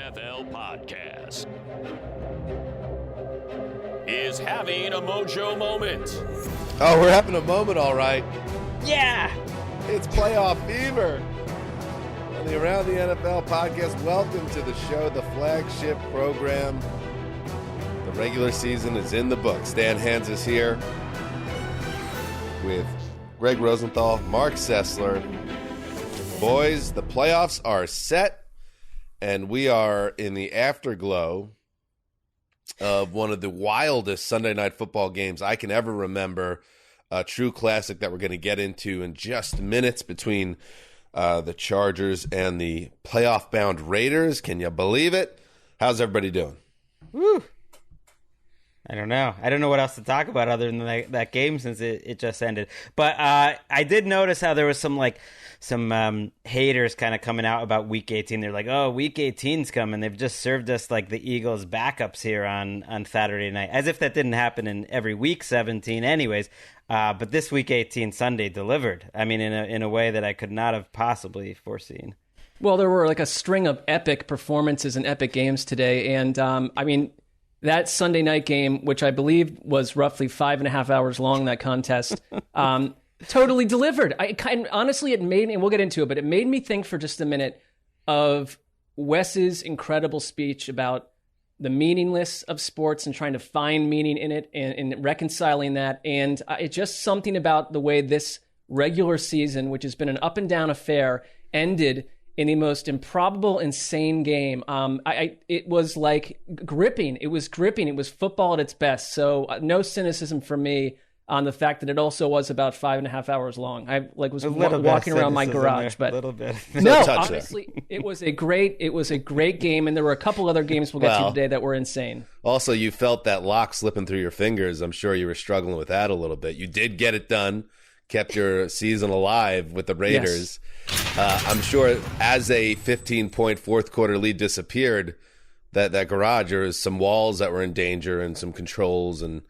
NFL podcast is having a mojo moment. Oh, we're having a moment, all right. Yeah! It's playoff fever. On the Around the NFL podcast, welcome to the show, the flagship program. The regular season is in the books. Dan Hans is here with Greg Rosenthal, Mark Sessler. Boys, the playoffs are set, and we are in the afterglow of one of the wildest Sunday Night Football games I can ever remember. A true classic that we're going to get into in just minutes between the Chargers and the playoff-bound Raiders. Can you believe it? How's everybody doing? Woo! I don't know. I don't know what else to talk about other than that game since it just ended. But I did notice how there was some haters kind of coming out about Week 18. They're like, oh, Week 18's coming. They've just served us like the Eagles' backups here on Saturday night. As if that didn't happen in every Week 17 anyways. But this Week 18 Sunday delivered. I mean, in a way that I could not have possibly foreseen. Well, there were like a string of epic performances and epic games today. And I mean, that Sunday night game, which I believe was roughly 5.5 hours long, that contest, totally delivered. Honestly, it made me, and we'll get into it, but it made me think for just a minute of Wes's incredible speech about the meaningless of sports and trying to find meaning in it and reconciling that. And it's just something about the way this regular season, which has been an up and down affair, ended in the most improbable, insane game. It was like gripping. It was gripping. It was football at its best. So no cynicism for me on the fact that it also was about 5.5 hours long. I was walking around my garage, but a little bit. No, honestly, it was a great game, and there were a couple other games we'll get to today that were insane. Also, you felt that lock slipping through your fingers. I'm sure you were struggling with that a little bit. You did get it done, kept your season alive with the Raiders. Yes. I'm sure as a 15-point fourth quarter lead disappeared, that garage, there was some walls that were in danger and some controls and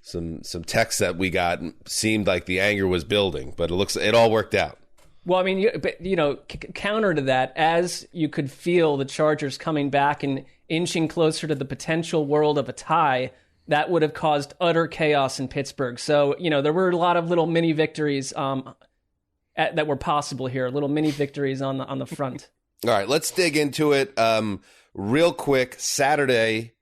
some texts that we got seemed like the anger was building, but it all worked out. Well, I mean, counter to that, as you could feel the Chargers coming back and inching closer to the potential world of a tie, that would have caused utter chaos in Pittsburgh. So, there were a lot of little mini victories that were possible here, little mini victories on the front. All right, let's dig into it real quick. Saturday,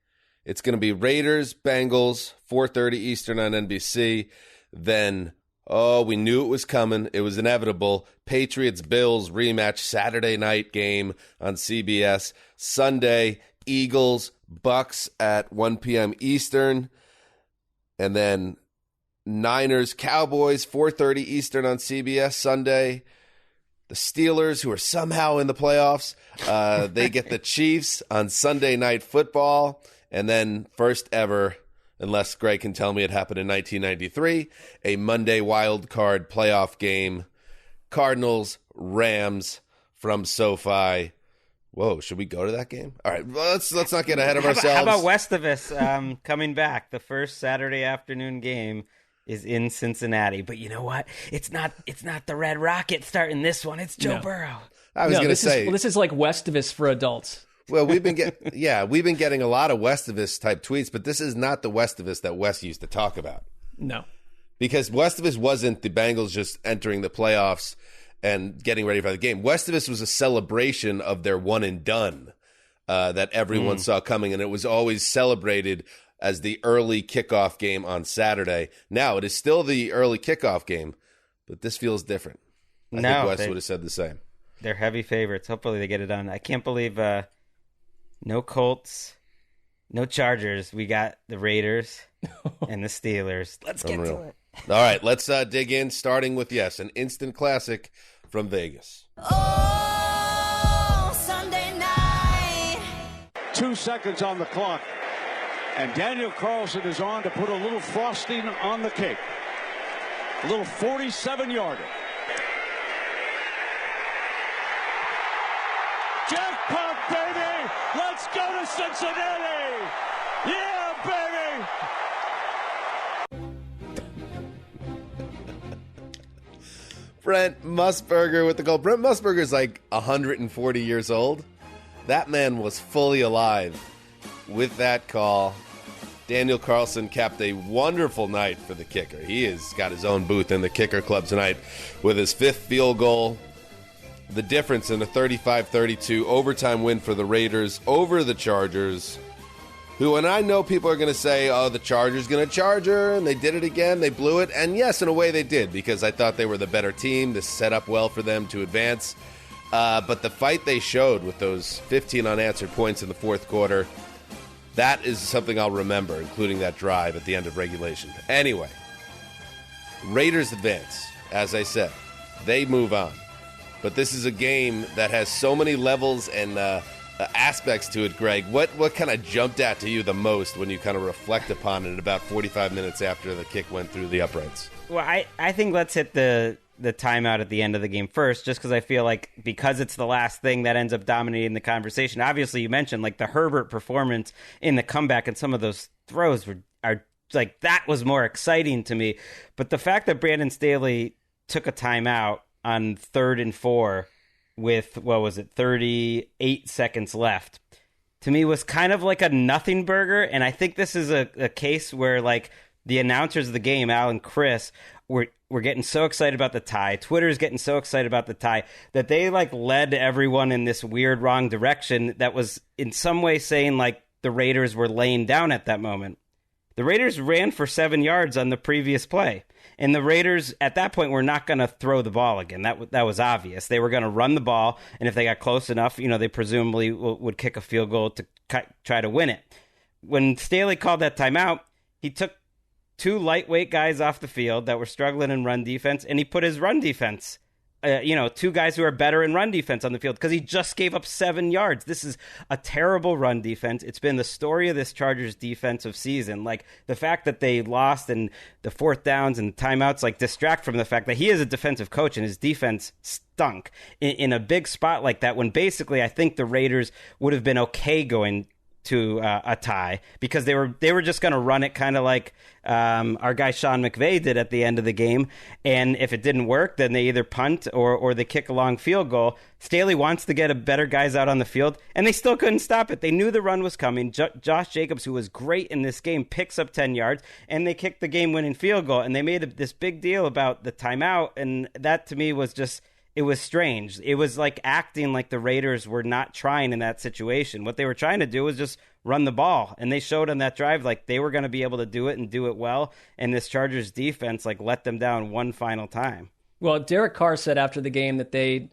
it's going to be Raiders, Bengals, 4:30 Eastern on NBC. Then, we knew it was coming. It was inevitable. Patriots, Bills rematch Saturday night game on CBS. Sunday, Eagles, Bucks at 1 p.m. Eastern. And then Niners, Cowboys, 4:30 Eastern on CBS Sunday. The Steelers, who are somehow in the playoffs, they get the Chiefs on Sunday Night Football. And then first ever, unless Greg can tell me it happened in 1993, a Monday wild card playoff game. Cardinals, Rams from SoFi. Whoa, should we go to that game? All right, let's not get ahead of ourselves. How about West of us coming back? The first Saturday afternoon game is in Cincinnati. But you know what? It's not the Red Rocket starting this one. It's Joe Burrow. I was going to say. This is like Westivus for adults. Well, we've been getting a lot of Westivus type tweets, but this is not the Westivus that Wes used to talk about. No. Because Westivus wasn't the Bengals just entering the playoffs and getting ready for the game. Westivus was a celebration of their one and done that everyone saw coming, and it was always celebrated as the early kickoff game on Saturday. Now, it is still the early kickoff game, but this feels different. I think Wes would have said the same. They're heavy favorites. Hopefully they get it done. I can't believe no Colts, no Chargers. We got the Raiders and the Steelers. Let's get to it. All right, let's dig in, starting with, an instant classic from Vegas. Oh, Sunday night. 2 seconds on the clock. And Daniel Carlson is on to put a little frosting on the cake. A little 47-yarder. Jackpot, baby! Let's go to Cincinnati! Yeah, baby! Brent Musburger with the goal. Brent Musburger is like 140 years old. That man was fully alive with that call. Daniel Carlson capped a wonderful night for the kicker. He has got his own booth in the kicker club tonight with his 5th field goal. The difference in a 35-32 overtime win for the Raiders over the Chargers, who, and I know people are going to say, oh, the Chargers going to Charger, and they did it again, they blew it. And yes, in a way they did, because I thought they were the better team. This set up well for them to advance. But the fight they showed with those 15 unanswered points in the fourth quarter, that is something I'll remember, including that drive at the end of regulation. Anyway, Raiders advance. As I said, they move on. But this is a game that has so many levels and aspects to it, Greg. What kind of jumped out to you the most when you kind of reflect upon it about 45 minutes after the kick went through the uprights? Well, I think let's hit the timeout at the end of the game first, just because I feel like because it's the last thing that ends up dominating the conversation. Obviously, you mentioned like the Herbert performance in the comeback, and some of those throws are like, that was more exciting to me. But the fact that Brandon Staley took a timeout on 3rd and 4 with, 38 seconds left, to me was kind of like a nothing burger. And I think this is a case where like the announcers of the game, Al and Chris, were getting so excited about the tie. Twitter's getting so excited about the tie that they like led everyone in this weird wrong direction that was in some way saying like the Raiders were laying down at that moment. The Raiders ran for 7 yards on the previous play. And the Raiders, at that point, were not going to throw the ball again. That was obvious. They were going to run the ball, and if they got close enough, they presumably would kick a field goal to try to win it. When Staley called that timeout, he took 2 lightweight guys off the field that were struggling in run defense, and he put his run defense, 2 guys who are better in run defense on the field, because he just gave up 7 yards. This is a terrible run defense. It's been the story of this Chargers defensive season. Like, the fact that they lost and the 4th downs and timeouts like distract from the fact that he is a defensive coach and his defense stunk in a big spot like that, when basically I think the Raiders would have been okay going to a tie, because they were just going to run it kind of like our guy Sean McVay did at the end of the game. And if it didn't work, then they either punt or they kick a long field goal. Staley wants to get a better guys out on the field, and they still couldn't stop it. They knew the run was coming. Josh Jacobs, who was great in this game, picks up 10 yards, and they kicked the game-winning field goal. And they made this big deal about the timeout, and that to me was just... it was strange. It was like acting like the Raiders were not trying in that situation. What they were trying to do was just run the ball. And they showed on that drive like they were going to be able to do it and do it well. And this Chargers defense like let them down one final time. Well, Derek Carr said after the game that they,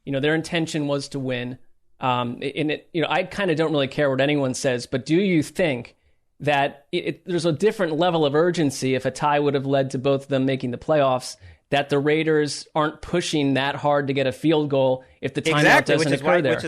their intention was to win. I kind of don't really care what anyone says, but do you think that there's a different level of urgency if a tie would have led to both of them making the playoffs, that the Raiders aren't pushing that hard to get a field goal if the timeout doesn't occur there?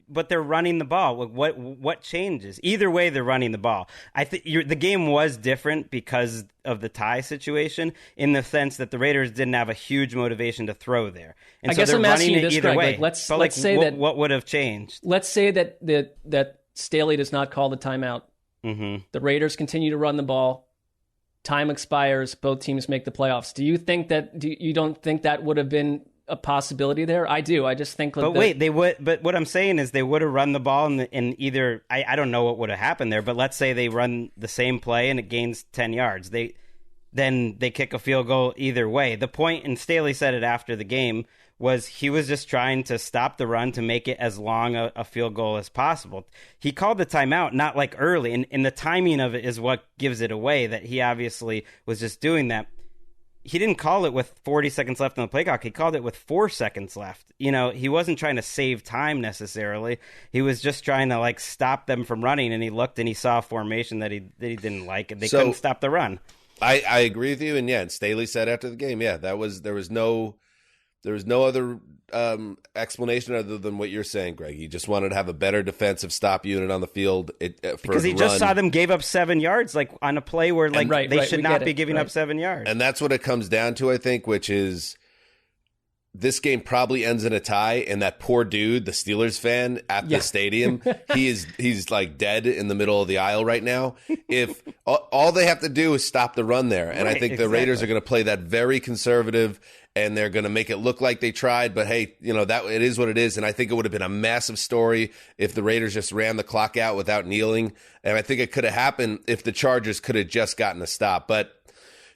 But they're running the ball. What changes? Either way, they're running the ball. I think the game was different because of the tie situation, in the sense that the Raiders didn't have a huge motivation to throw there. And I guess I'm asking you this, Greg. Way. Let's say that what would have changed? Let's say that Staley does not call the timeout. Mm-hmm. The Raiders continue to run the ball. Time expires. Both teams make the playoffs. Do you think that? You don't think that would have been a possibility there? I do. I just think. They would. But what I'm saying is, they would have run the ball, and either I don't know what would have happened there. But let's say they run the same play and it gains 10 yards. Then they kick a field goal either way. The point, and Staley said it after the game, was he was just trying to stop the run to make it as long a field goal as possible. He called the timeout not like early, and the timing of it is what gives it away, that he obviously was just doing that. He didn't call it with 40 seconds left on the play clock. He called it with 4 seconds left. He wasn't trying to save time necessarily. He was just trying to stop them from running, and he looked and he saw a formation that he didn't like, and they couldn't stop the run. I agree with you, and Staley said after the game, there was no other explanation other than what you're saying, Greg. He just wanted to have a better defensive stop unit on the field because he just saw them gave up 7 yards, on a play where they should not be giving up 7 yards. And that's what it comes down to, I think, which is this game probably ends in a tie, and that poor dude, the Steelers fan at the stadium, he's like dead in the middle of the aisle right now. If all they have to do is stop the run there, and I think the Raiders are going to play that very conservative, and they're going to make it look like they tried. But hey, that it is what it is, and I think it would have been a massive story if the Raiders just ran the clock out without kneeling, and I think it could have happened if the Chargers could have just gotten a stop. But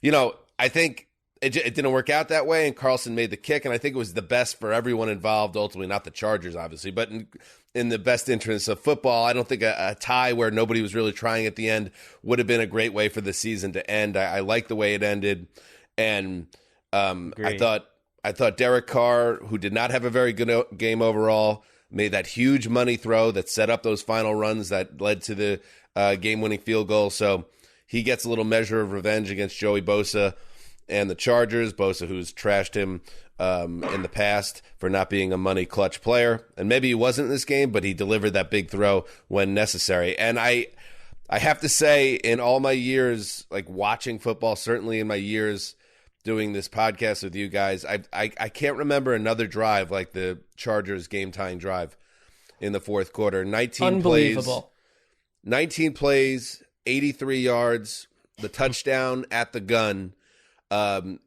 I think it didn't work out that way, and Carlson made the kick, and I think it was the best for everyone involved, ultimately, not the Chargers, obviously, but in the best interest of football. I don't think a tie where nobody was really trying at the end would have been a great way for the season to end. I like the way it ended, and I thought Derek Carr, who did not have a very good game overall, made that huge money throw that set up those final runs that led to the game-winning field goal, so he gets a little measure of revenge against Joey Bosa and the Chargers. Bosa, who's trashed him in the past for not being a money clutch player. And maybe he wasn't in this game, but he delivered that big throw when necessary. And I have to say, in all my years, like watching football, certainly in my years doing this podcast with you guys, I can't remember another drive like the Chargers game-tying drive in the fourth quarter. 19 plays, 83 yards, the touchdown at the gun.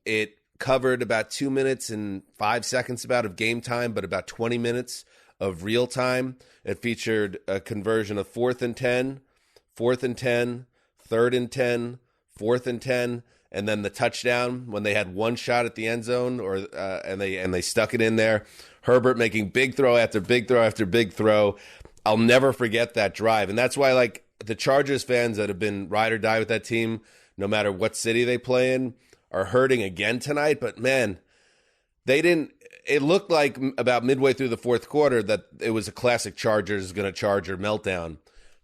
It covered about 2 minutes and 5 seconds of game time, but about 20 minutes of real time. It featured a conversion of 4th and 10, 4th and 10, 3rd and 10, 4th and 10, and then the touchdown when they had one shot at the end zone, and they stuck it in there. Herbert making big throw after big throw after big throw. I'll never forget that drive, and that's why like the Chargers fans that have been ride or die with that team, no matter what city they play in, are hurting again tonight. But man, it looked like about midway through the fourth quarter that it was a classic Chargers going to Charger meltdown.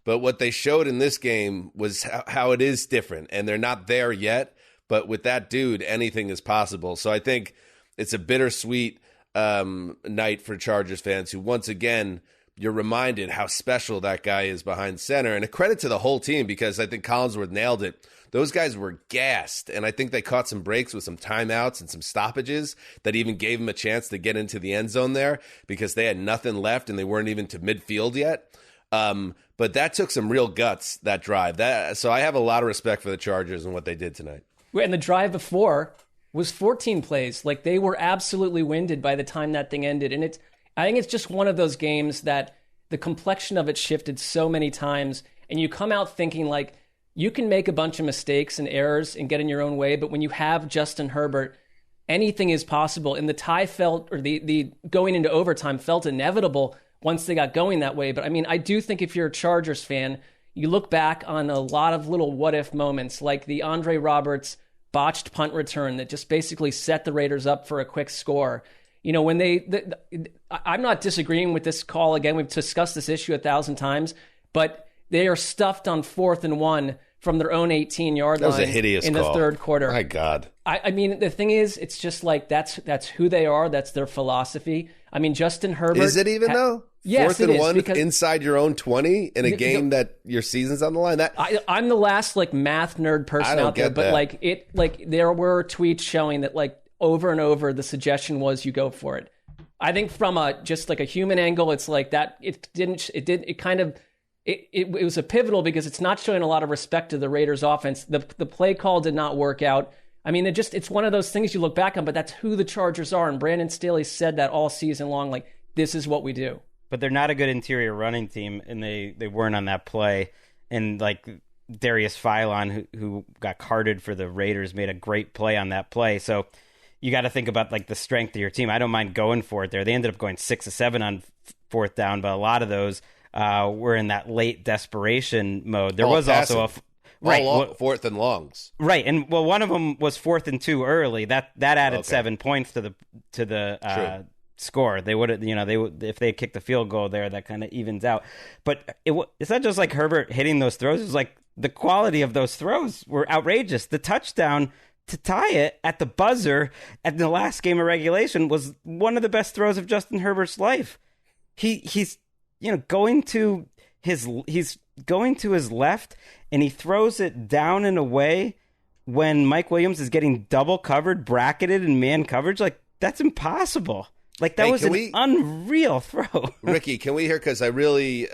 But what they showed in this game was how it is different, and they're not there yet. But with that dude, anything is possible. So I think it's a bittersweet night for Chargers fans who, once again, you're reminded how special that guy is behind center. And a credit to the whole team, because I think Collinsworth nailed it. Those guys were gassed, and I think they caught some breaks with some timeouts and some stoppages that even gave them a chance to get into the end zone there because they had nothing left and they weren't even to midfield yet. But that took some real guts, that drive. So I have a lot of respect for the Chargers and what they did tonight. And the drive before was 14 plays. Like, they were absolutely winded by the time that thing ended. And I think it's just one of those games that the complexion of it shifted so many times, and you come out thinking like, you can make a bunch of mistakes and errors and get in your own way, but when you have Justin Herbert, anything is possible. And the tie the going into overtime felt inevitable once they got going that way. But I mean, I do think if you're a Chargers fan, you look back on a lot of little what-if moments, like the Andre Roberts botched punt return that just basically set the Raiders up for a quick score. When I'm not disagreeing with this call. Again, we've discussed this issue 1,000 times, but they are stuffed on 4th and 1 from their own 18-yard line. That was a hideous in call. The third quarter. My God. I mean, the thing is, it's just like that's who they are. That's their philosophy. I mean, Justin Herbert. Is it even though? Yes, 4th and 1 because inside your own 20 in a game that your season's on the line. I'm the last math nerd person out there, but there were tweets showing that over and over the suggestion was you go for it. I think from a human angle, it's like that. It was a pivotal because it's not showing a lot of respect to the Raiders offense. The play call did not work out. I mean, it's one of those things you look back on, but that's who the Chargers are. And Brandon Staley said that all season long, this is what we do. But they're not a good interior running team, and they weren't on that play. And Darius Philon, who got carded for the Raiders, made a great play on that play. So you got to think about the strength of your team. I don't mind going for it there. They ended up going 6 of 7 on 4th down, but a lot of those were in that late desperation mode. There was passing. also right 4th and longs, right, and one of them was 4th and 2 early. That added 7 points to the score. They would have, if they kicked the field goal there, that kind of evens out. But it's not just Herbert hitting those throws. It's the quality of those throws were outrageous. The touchdown to tie it at the buzzer at the last game of regulation was one of the best throws of Justin Herbert's life. He's going to his left, and he throws it down and away when Mike Williams is getting double covered, bracketed in man coverage. That's impossible. Like, that Hey, was an unreal throw. Ricky, can we hear? Because I really,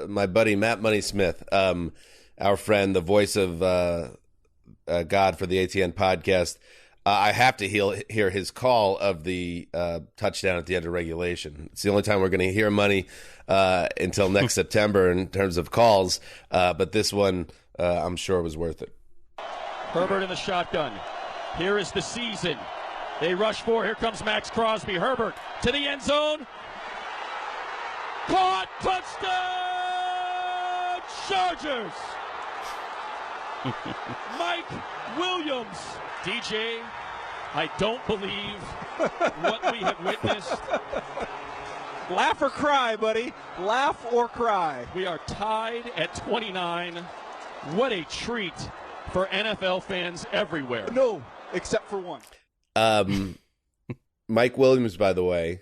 my buddy Matt Money Smith, our friend, the voice of God for the ATN podcast, I have to hear his call of the touchdown at the end of regulation. It's the only time we're going to hear Money until next September in terms of calls. But this one, I'm sure, was worth it. Herbert in the shotgun. Here is the season. They rush for. Here comes Max Crosby. Herbert to the end zone. Caught. Touchdown. Chargers. Mike Williams. DJ, I don't believe what we have witnessed. Laugh or cry, buddy. Laugh or cry. We are tied at 29. What a treat for NFL fans everywhere. No, except for one. Mike Williams, by the way,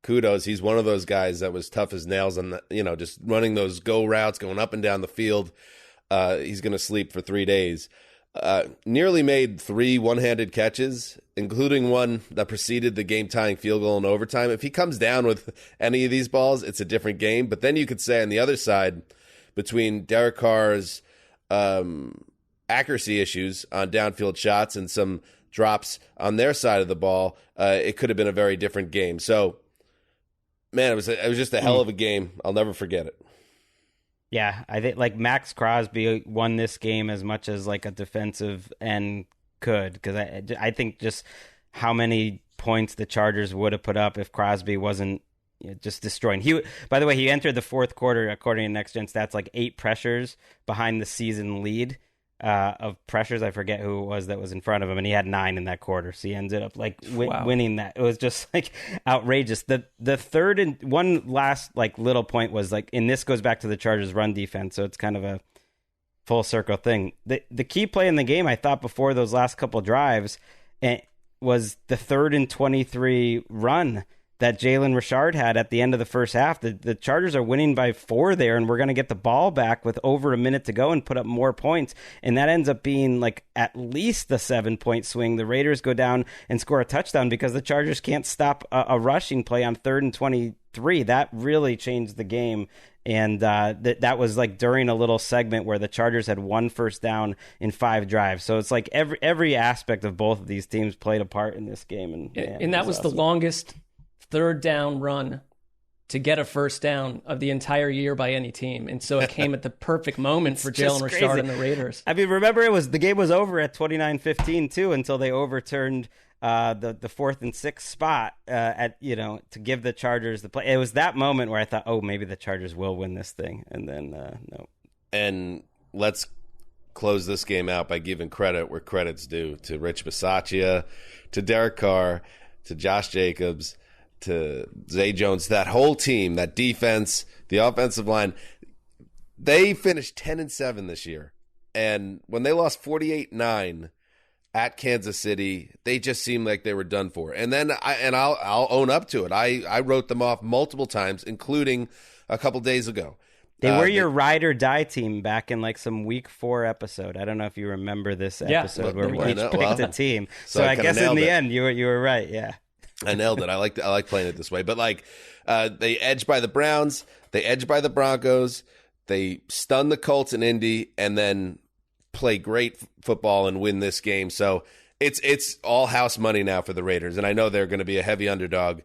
kudos. He's one of those guys that was tough as nails on the, just running those go routes, going up and down the field. He's going to sleep for 3 days. Nearly made 3 one-handed catches, including one that preceded the game-tying field goal in overtime. If he comes down with any of these balls, it's a different game. But then you could say on the other side, between Derek Carr's accuracy issues on downfield shots and some drops on their side of the ball, it could have been a very different game. So, man, it was just a hell of a game. I'll never forget it. Yeah, I think like Max Crosby won this game as much as like a defensive end could, because I think just how many points the Chargers would have put up if Crosby wasn't just destroying. By the way, he entered the fourth quarter, according to Next Gen Stats, like 8 pressures behind the season lead of pressures. I forget who it was that was in front of him, and he had 9 in that quarter. So he ended up like winning that. It was just like outrageous. The third and one last like little point was like, and this goes back to the Chargers run defense. So it's kind of a full circle thing. The key play in the game, I thought, before those last couple drives, was the 3rd and 23 run that Jalen Richard had at the end of the first half. The Chargers are winning by 4 there, and we're going to get the ball back with over a minute to go and put up more points. And that ends up being like at least a 7-point swing. The Raiders go down and score a touchdown because the Chargers can't stop a rushing play on 3rd and 23. That really changed the game. And that was like during a little segment where the Chargers had 1 first down in 5 drives. So it's like every aspect of both of these teams played a part in this game. And that was awesome. The longest 3rd down run to get a first down of the entire year by any team. And so it came at the perfect moment for Jalen Richard and the Raiders. I mean, remember the game was over at 29-15 too, until they overturned the 4th and 6th spot to give the Chargers the play. It was that moment where I thought, oh, maybe the Chargers will win this thing. And then no. And let's close this game out by giving credit where credit's due to Rich Bisaccia, to Derek Carr, to Josh Jacobs, to Zay Jones, that whole team, that defense, the offensive line. They finished 10-7 this year. And when they lost 48-9 at Kansas City, they just seemed like they were done for. And then I'll own up to it. I wrote them off multiple times, including a couple days ago. They were your ride or die team back in like some week 4 episode. I don't know if you remember this episode where we each picked a team. So I guess in the end you were right. Yeah. I nailed it. I like playing it this way. But like they edged by the Browns, they edged by the Broncos, they stun the Colts in Indy, and then play great football and win this game. So it's all house money now for the Raiders. And I know they're going to be a heavy underdog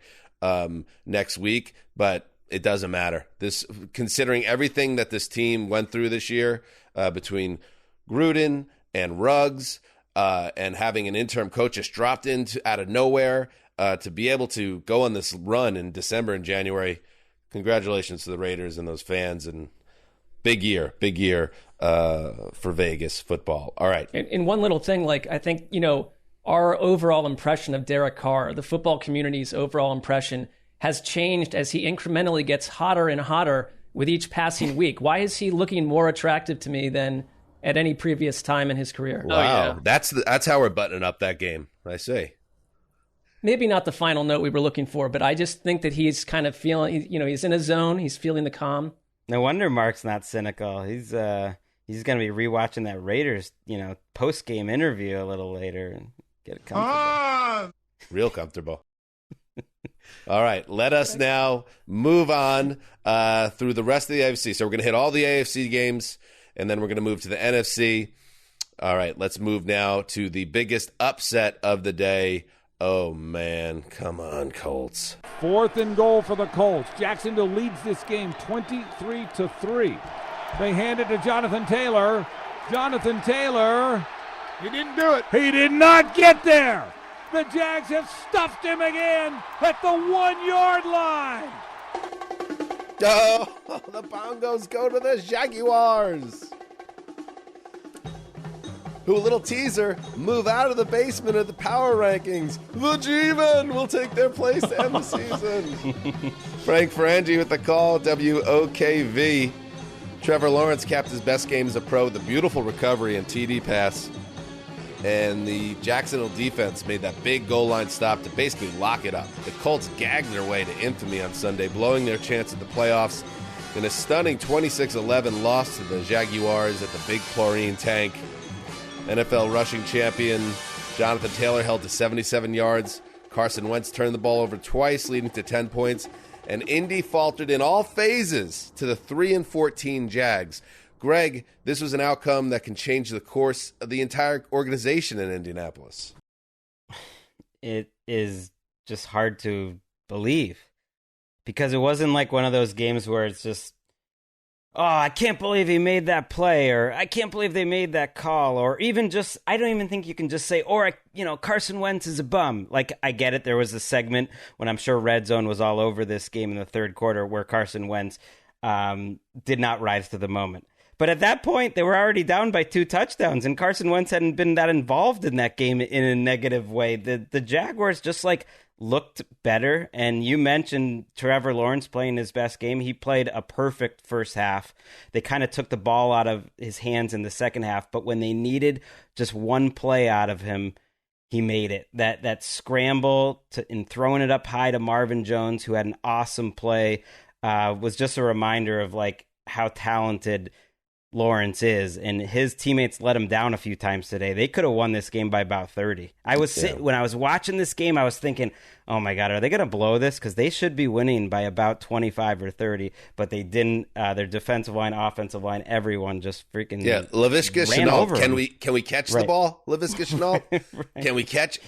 next week, but it doesn't matter. This, considering everything that this team went through this year, between Gruden and Ruggs, and having an interim coach just dropped in out of nowhere, to be able to go on this run in December and January, congratulations to the Raiders and those fans. And big year for Vegas football. All right. And one little thing, like I think, our overall impression of Derek Carr, the football community's overall impression, has changed as he incrementally gets hotter and hotter with each passing week. Why is he looking more attractive to me than at any previous time in his career? Wow. Oh, yeah. That's how we're buttoning up that game, I say. Maybe not the final note we were looking for, but I just think that he's kind of feeling, he's in a zone. He's feeling the calm. No wonder Mark's not cynical. He's going to be rewatching that Raiders, post-game interview a little later and get it comfortable. Real comfortable. All right, let us now move on through the rest of the AFC. So we're going to hit all the AFC games, and then we're going to move to the NFC. All right, let's move now to the biggest upset of the day. Oh, man. Come on, Colts. 4th and goal for the Colts. Jacksonville leads this game 23-3. They hand it to Jonathan Taylor. Jonathan Taylor. He didn't do it. He did not get there. The Jags have stuffed him again at the 1-yard line. Oh, the Bongos go to the Jaguars, who, a little teaser, move out of the basement of the power rankings. The G-Men will take their place to end the season. Frank Frangie with the call, WOKV. Trevor Lawrence capped his best game as a pro with a beautiful recovery and TD pass. And the Jacksonville defense made that big goal line stop to basically lock it up. The Colts gagged their way to infamy on Sunday, blowing their chance at the playoffs in a stunning 26-11 loss to the Jaguars at the Big Chlorine Tank. NFL rushing champion Jonathan Taylor held to 77 yards. Carson Wentz turned the ball over twice, leading to 10 points. And Indy faltered in all phases to the 3-14 Jags. Greg, this was an outcome that can change the course of the entire organization in Indianapolis. It is just hard to believe, because it wasn't like one of those games where it's just, oh, I can't believe he made that play, or I can't believe they made that call, or even just, I don't even think you can just say, or, Carson Wentz is a bum. Like, I get it. There was a segment when I'm sure Red Zone was all over this game in the third quarter where Carson Wentz did not rise to the moment. But at that point, they were already down by 2 touchdowns, and Carson Wentz hadn't been that involved in that game in a negative way. The Jaguars just looked better, and you mentioned Trevor Lawrence playing his best game. He played a perfect first half. They kind of took the ball out of his hands in the second half, but when they needed just one play out of him, he made it. That scramble in throwing it up high to Marvin Jones, who had an awesome play, was just a reminder of how talented Lawrence is, and his teammates let him down a few times today. They could have won this game by about 30. When I was watching this game, I was thinking, oh my God, are they going to blow this? Because they should be winning by about 25 or 30, but they didn't. Their defensive line, offensive line, everyone just freaking Laviska Shenault. Can we catch the ball, Laviska Shenault? Right.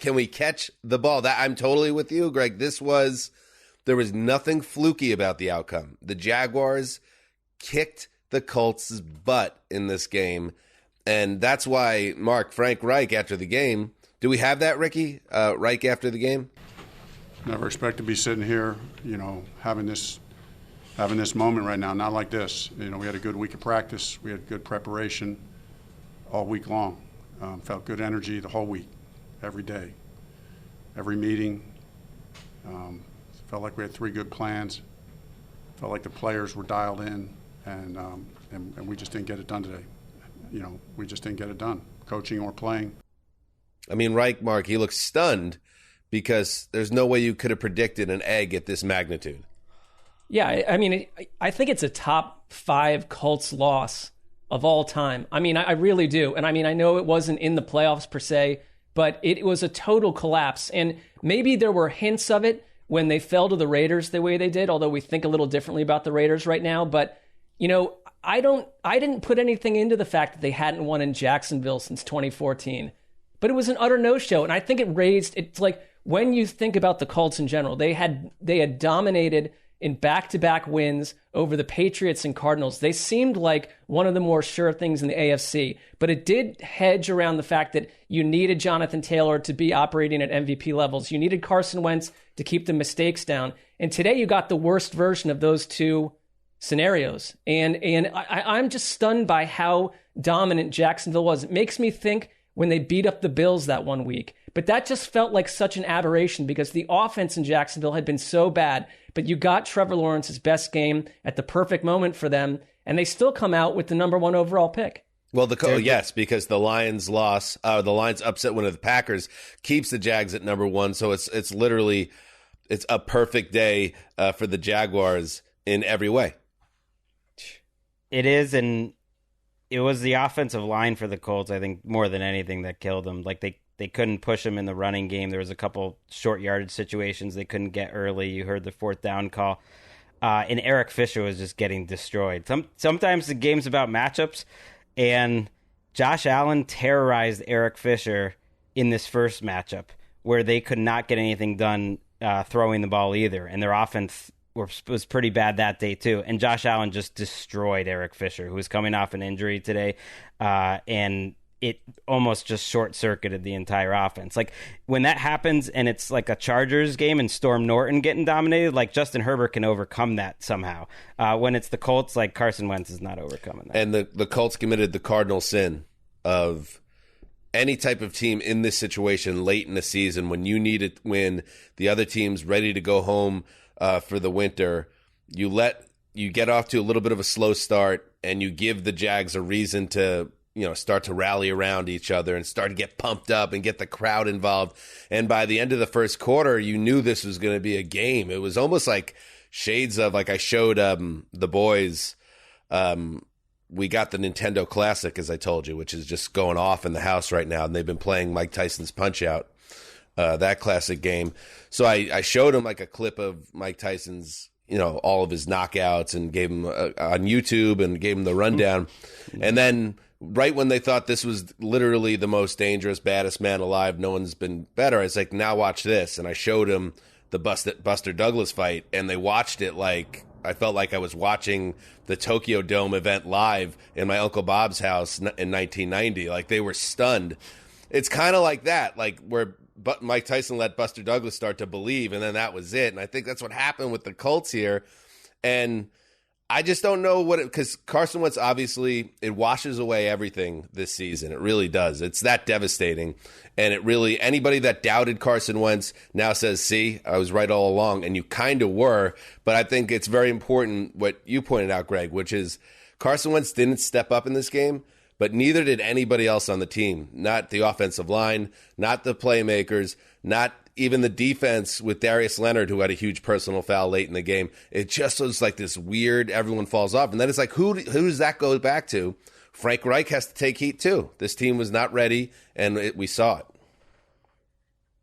Can we catch the ball? That I'm totally with you, Greg. There was nothing fluky about the outcome. The Jaguars kicked the Colts' butt in this game, and that's why Frank Reich after the game. Do we have that, Ricky? Reich after the game? Never expect to be sitting here, having this moment right now. Not like this. We had a good week of practice. We had good preparation all week long. Felt good energy the whole week, every day, every meeting. Felt like we had 3 good plans. Felt like the players were dialed in. And we just didn't get it done today. We just didn't get it done, coaching or playing. I mean, Reich, Mark, he looks stunned because there's no way you could have predicted an egg at this magnitude. Yeah, I mean, I think it's a top 5 Colts loss of all time. I mean, I really do. And I mean, I know it wasn't in the playoffs per se, but it was a total collapse. And maybe there were hints of it when they fell to the Raiders the way they did, although we think a little differently about the Raiders right now. But I didn't put anything into the fact that they hadn't won in Jacksonville since 2014, but it was an utter no-show. And I think it's like when you think about the Colts in general, they had dominated in back-to-back wins over the Patriots and Cardinals. They seemed like one of the more sure things in the AFC, but it did hedge around the fact that you needed Jonathan Taylor to be operating at MVP levels. You needed Carson Wentz to keep the mistakes down. And today you got the worst version of those two scenarios. And I'm just stunned by how dominant Jacksonville was. It makes me think when they beat up the Bills that one week. But that just felt like such an aberration because the offense in Jacksonville had been so bad. But you got Trevor Lawrence's best game at the perfect moment for them, and they still come out with the number 1 overall pick. Well, yes, because the Lions the Lions upset one of the Packers keeps the Jags at number 1. So it's literally a perfect day for the Jaguars in every way. It is, and it was the offensive line for the Colts, I think, more than anything that killed them. Like, they couldn't push him in the running game. There was a couple short yardage situations they couldn't get early. You heard the 4th down call. And Eric Fisher was just getting destroyed. Sometimes the game's about matchups, and Josh Allen terrorized Eric Fisher in this first matchup where they could not get anything done throwing the ball either. And their offense was pretty bad that day too. And Josh Allen just destroyed Eric Fisher, who was coming off an injury today. And it almost just short-circuited the entire offense. Like, when that happens and it's like a Chargers game and Storm Norton getting dominated, like, Justin Herbert can overcome that somehow. When it's the Colts, like, Carson Wentz is not overcoming that. And the Colts committed the cardinal sin of any type of team in this situation late in the season when you need it, when the other team's ready to go home for the winter, you get off to a little bit of a slow start and you give the Jags a reason to start to rally around each other and start to get pumped up and get the crowd involved. And by the end of the first quarter, you knew this was going to be a game. It was almost like shades of, like I showed the boys, we got the Nintendo Classic, as I told you, which is just going off in the house right now. And they've been playing Mike Tyson's Punch-Out, that classic game. So I showed him like a clip of Mike Tyson's, all of his knockouts, and gave him on YouTube and gave him the rundown. And then right when they thought this was literally the most dangerous, baddest man alive, no one's been better, I was like, now watch this. And I showed him the Buster Douglas fight, and they watched it like I felt like I was watching the Tokyo Dome event live in my Uncle Bob's house in 1990. Like, they were stunned. It's kind of like that, like where Mike Tyson let Buster Douglas start to believe, and then that was it. And I think that's what happened with the Colts here. And I just don't know because Carson Wentz, obviously, it washes away everything this season. It really does. It's that devastating. And it really, anybody that doubted Carson Wentz now says, see, I was right all along. And you kind of were. But I think it's very important what you pointed out, Greg, which is Carson Wentz didn't step up in this game, but neither did anybody else on the team. Not the offensive line, not the playmakers, not even the defense with Darius Leonard, who had a huge personal foul late in the game. It just was like this weird, everyone falls off. And then it's like, who does that go back to? Frank Reich has to take heat too. This team was not ready, and we saw it.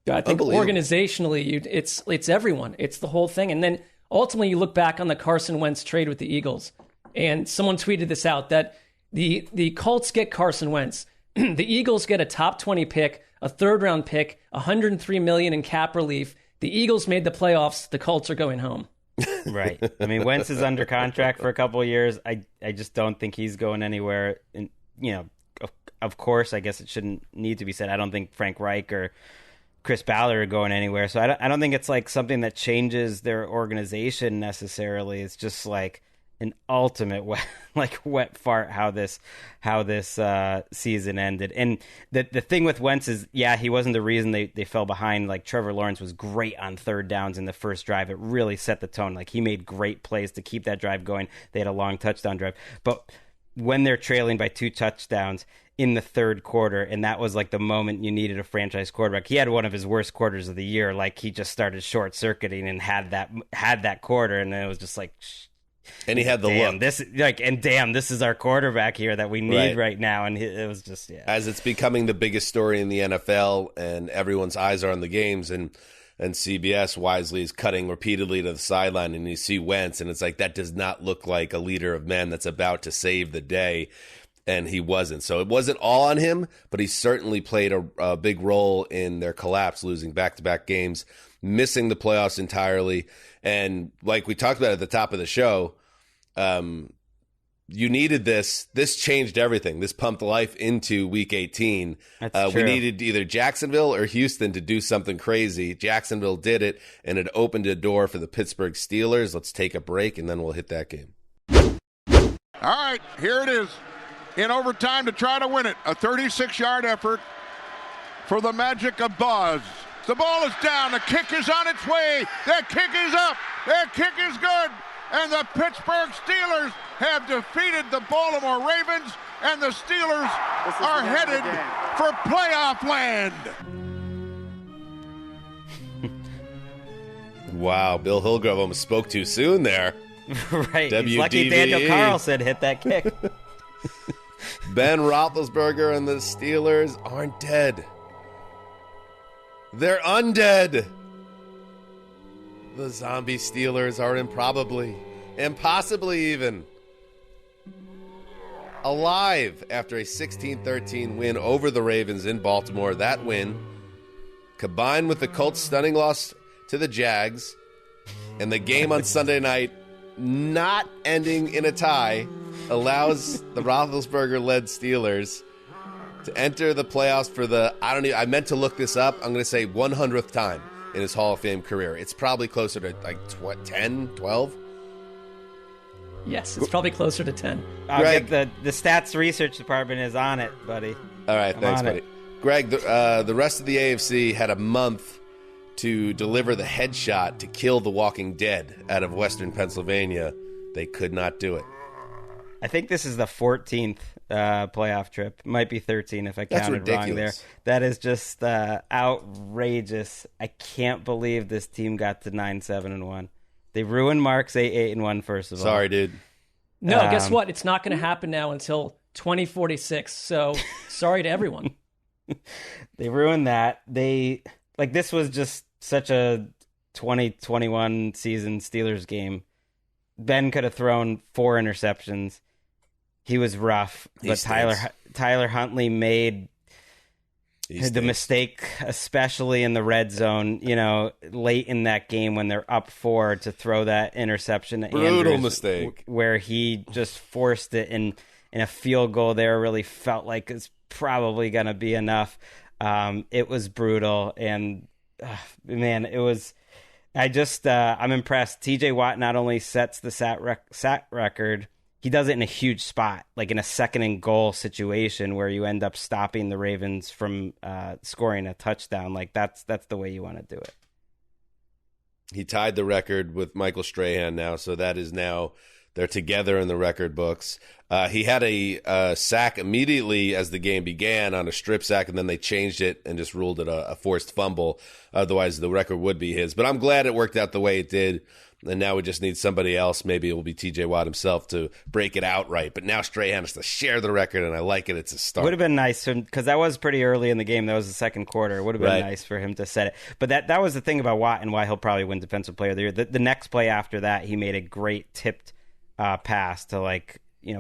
I think organizationally, it's everyone. It's the whole thing. And then ultimately you look back on the Carson Wentz trade with the Eagles, and someone tweeted this out, that the Colts get Carson Wentz. The Eagles get a top 20 pick, a third-round pick, $103 million in cap relief. The Eagles made the playoffs. The Colts are going home. Right. I mean, Wentz is under contract for a couple of years. I just don't think he's going anywhere. And, of course, I guess it shouldn't need to be said, I don't think Frank Reich or Chris Ballard are going anywhere. So I don't think it's like something that changes their organization necessarily. It's just like an ultimate wet fart how this season ended. And the thing with Wentz is, yeah, he wasn't the reason they fell behind. Like, Trevor Lawrence was great on third downs in the first drive. It really set the tone. Like, he made great plays to keep that drive going. They had a long touchdown drive. But when they're trailing by 2 touchdowns in the third quarter, and that was like the moment you needed a franchise quarterback. He had one of his worst quarters of the year. Like, he just started short circuiting and had that quarter, and it was just like, and he had the look. This is our quarterback here that we need right now. And it was just, yeah. As it's becoming the biggest story in the NFL, and everyone's eyes are on the games, and CBS wisely is cutting repeatedly to the sideline, and you see Wentz, and it's like, that does not look like a leader of men that's about to save the day. And he wasn't. So it wasn't all on him, but he certainly played a big role in their collapse, losing back-to-back games, missing the playoffs entirely. And like we talked about at the top of the show, you needed this. This changed everything. This pumped life into Week 18. That's true. We needed either Jacksonville or Houston to do something crazy. Jacksonville did it, and it opened a door for the Pittsburgh Steelers. Let's take a break, and then we'll hit that game. All right, here it is. In overtime to try to win it. A 36-yard effort for the Magic of Buzz. The ball is down. The kick is on its way. That kick is up. That kick is good. And the Pittsburgh Steelers have defeated the Baltimore Ravens, and the Steelers are headed for playoff land. Wow, Bill Hillgrove almost spoke too soon there. Right. He's lucky Daniel Carlson hit that kick. Ben Roethlisberger and the Steelers aren't dead. They're undead. The zombie Steelers are impossibly even, alive after a 16-13 win over the Ravens in Baltimore. That win, combined with the Colts' stunning loss to the Jags, and the game on Sunday night not ending in a tie, allows the Roethlisberger-led Steelers to enter the playoffs for I meant to look this up. I'm going to say 100th time in his Hall of Fame career. It's probably closer to 10, 12? Yes, it's probably closer to 10. Greg, the stats research department is on it, buddy. All right, thanks, buddy. Greg, the rest of the AFC had a month to deliver the headshot to kill the Walking Dead out of Western Pennsylvania. They could not do it. I think this is the 14th playoff trip. Might be 13 if I counted wrong there. That is just outrageous. I can't believe this team got to 9-7-1. They ruined Mark's 8-8-1, first of all. Sorry, dude. No, guess what? It's not going to happen now until 2046. So sorry to everyone. They ruined that. This was just such a 2021 season Steelers game. Ben could have thrown 4 interceptions. He was rough, but Tyler Huntley made the mistake, especially in the red zone, late in that game when they're up 4 to throw that interception to Andrews, mistake. Where he just forced it in a field goal there. Really felt like it's probably going to be enough. It was brutal, and man, it was. I'm impressed. TJ Watt not only sets the sack record, he does it in a huge spot, like in a 2nd and goal situation where you end up stopping the Ravens from scoring a touchdown. Like that's the way you want to do it. He tied the record with Michael Strahan now, so that is now they're together in the record books. He had a sack immediately as the game began on a strip sack, and then they changed it and just ruled it a forced fumble. Otherwise, the record would be his. But I'm glad it worked out the way it did, and now we just need somebody else. Maybe it will be TJ Watt himself to break it outright. But now Strahan has to share the record, and I like it. It's a start. Would have been nice because that was pretty early in the game. That was the second quarter. It would have been nice for him to set it. But that was the thing about Watt and why he'll probably win Defensive Player of the Year. The next play after that, he made a great tipped pass to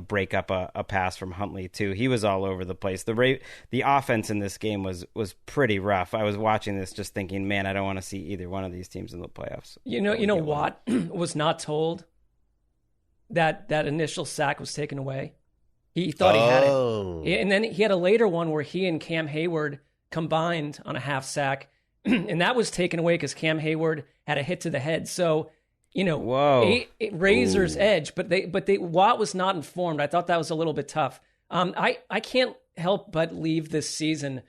break up a pass from Huntley too. He was all over the place. The offense in this game was pretty rough. I was watching this just thinking, man, I don't want to see either one of these teams in the playoffs. Watt was not told that initial sack was taken away. He thought he had it. And then he had a later one where he and Cam Hayward combined on a half sack, and that was taken away because Cam Hayward had a hit to the head. So razor's edge, but Watt was not informed. I thought that was a little bit tough. I can't help but leave this season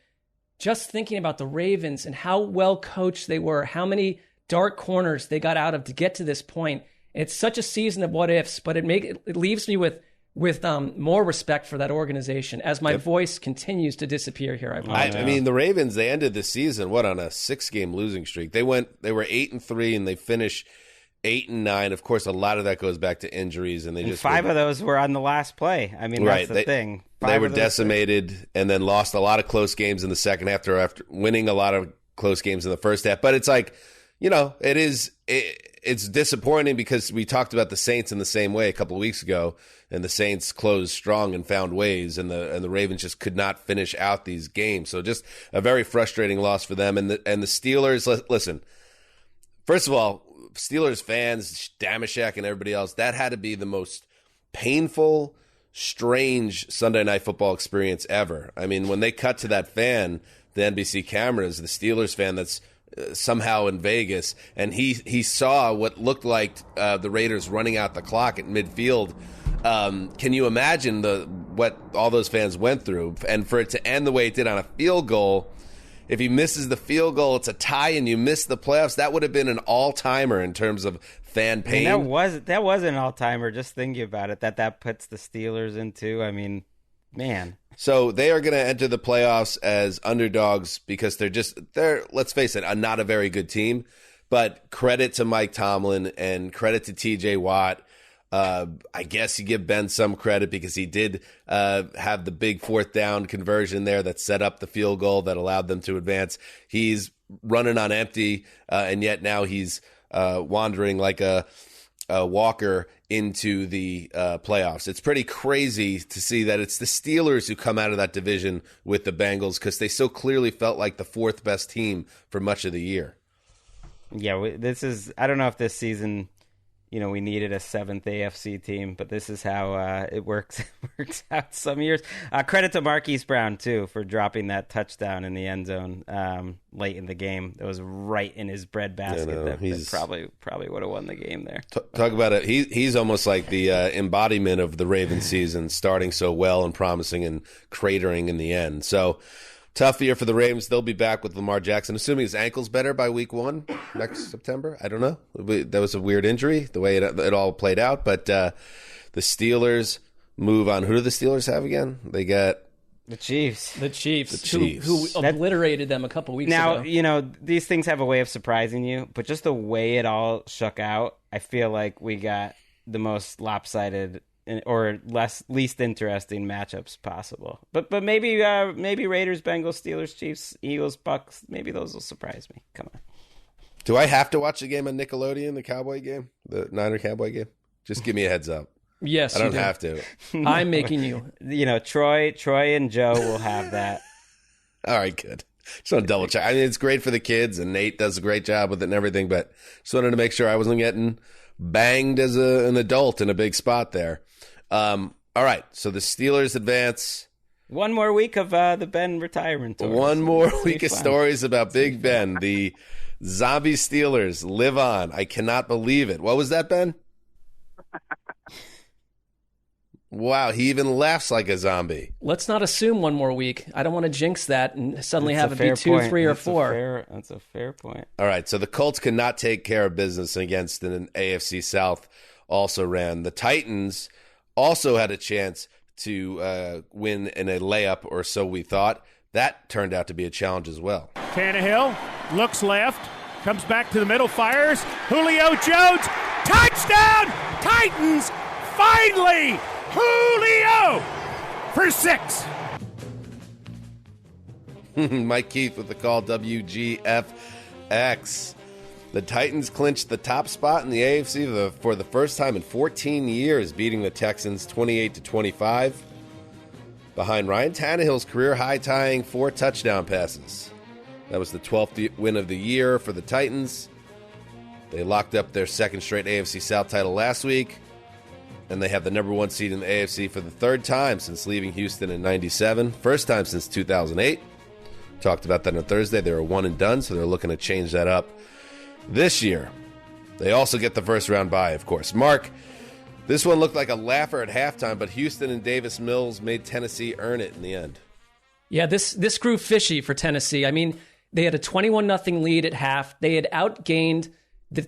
just thinking about the Ravens and how well coached they were, how many dark corners they got out of to get to this point. It's such a season of what ifs, but it leaves me with more respect for that organization as my voice continues to disappear here. I mean, the Ravens, they ended the season on a 6-game losing streak. They were 8-3 and they finished 8-9. Of course, a lot of that goes back to injuries, and they just 5 of those were on the last play. I mean, that's the thing. They were decimated, and then lost a lot of close games in the second half after winning a lot of close games in the first half. But it's it's disappointing because we talked about the Saints in the same way a couple of weeks ago, and the Saints closed strong and found ways, and the Ravens just could not finish out these games. So just a very frustrating loss for them. And the Steelers, listen, first of all, Steelers fans, Damashek and everybody else, that had to be the most painful, strange Sunday Night Football experience ever. I mean, when they cut to that fan, the NBC cameras, the Steelers fan that's somehow in Vegas, and he saw what looked like the Raiders running out the clock at midfield. Can you imagine what all those fans went through? And for it to end the way it did on a field goal, if he misses the field goal, it's a tie, and you miss the playoffs. That would have been an all-timer in terms of fan pain. That was an all-timer. Just thinking about it, that puts the Steelers into. I mean, man. So they are going to enter the playoffs as underdogs because they're let's face it, not a very good team. But credit to Mike Tomlin and credit to TJ Watt. I guess you give Ben some credit because he did have the big 4th down conversion there that set up the field goal that allowed them to advance. He's running on empty, and yet now he's wandering like a walker into the playoffs. It's pretty crazy to see that it's the Steelers who come out of that division with the Bengals because they so clearly felt like the 4th best team for much of the year. Yeah, I don't know if this season, we needed a 7th AFC team, but this is how it works out some years. Credit to Marquise Brown, too, for dropping that touchdown in the end zone late in the game. It was right in his breadbasket. That probably would have won the game there. Talk about it. He's almost like the embodiment of the Ravens season, starting so well and promising and cratering in the end. So, tough year for the Ravens. They'll be back with Lamar Jackson, assuming his ankle's better by week 1 next September. I don't know. That was a weird injury, the way it all played out. But the Steelers move on. Who do the Steelers have again? They got the Chiefs. The Chiefs. Who obliterated them a couple weeks ago. Now, these things have a way of surprising you, but just the way it all shook out, I feel like we got the most lopsided or least interesting matchups possible. But maybe Raiders, Bengals, Steelers, Chiefs, Eagles, Bucks, maybe those will surprise me. Come on. Do I have to watch the game on Nickelodeon, the Cowboy game, the Niner Cowboy game? Just give me a heads up. Yes, I don't have to. I'm making you. Troy and Joe will have that. All right, good. Just want to double check. I mean, it's great for the kids, and Nate does a great job with it and everything, but just wanted to make sure I wasn't getting banged as an adult in a big spot there. All right, so the Steelers advance. One more week of the Ben retirement tour. One more week of stories about Big Ben. The zombie Steelers live on. I cannot believe it. What was that, Ben? Wow, he even laughs like a zombie. Let's not assume one more week. I don't want to jinx that and suddenly have it be 2, 3, or 4. That's a fair point. All right, so the Colts could not take care of business against an AFC South also ran. The Titans also had a chance to win in a layup, or so we thought. That turned out to be a challenge as well. Tannehill looks left, comes back to the middle, fires. Julio Jones, touchdown! Titans, finally! Julio for 6. Mike Keith with the call, WGFX. The Titans clinched the top spot in the AFC for the first time in 14 years, beating the Texans 28-25. Behind Ryan Tannehill's career-high tying 4 touchdown passes. That was the 12th win of the year for the Titans. They locked up their second straight AFC South title last week, and they have the number 1 seed in the AFC for the 3rd time since leaving Houston in '97. First time since 2008. Talked about that on Thursday. They were one and done, so they're looking to change that up this year. They also get the first round bye, of course. Mark, this one looked like a laugher at halftime, but Houston and Davis Mills made Tennessee earn it in the end. Yeah, this grew fishy for Tennessee. I mean, they had a 21-0 lead at half. They had outgained the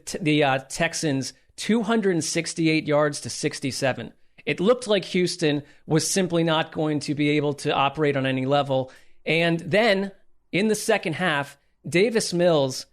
Texans 268 yards to 67. It looked like Houston was simply not going to be able to operate on any level. And then in the second half, Davis Mills,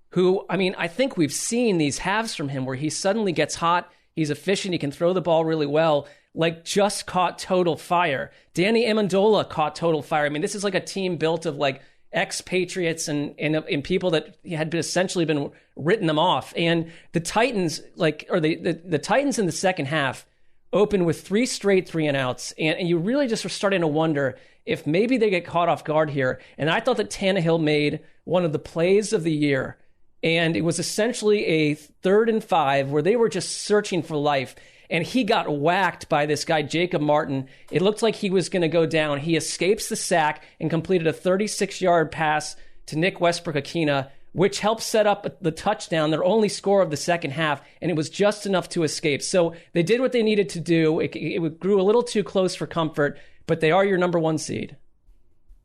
who, I mean, I think we've seen these halves from him where he suddenly gets hot, he's efficient, he can throw the ball really well, like just caught total fire. Danny Amendola caught total fire. I mean, this is like a team built of like ex-Patriots and people that had essentially been written them off. And the Titans, the Titans in the second half opened with 3 straight 3-and-outs. And you really just were starting to wonder if maybe they get caught off guard here. And I thought that Tannehill made one of the plays of the year. And it was essentially a 3rd and 5 where they were just searching for life. And he got whacked by this guy, Jacob Martin. It looked like he was going to go down. He escapes the sack and completed a 36-yard pass to Nick Westbrook-Akina, which helped set up the touchdown, their only score of the second half, and it was just enough to escape. So they did what they needed to do. It grew a little too close for comfort, but they are your number 1 seed.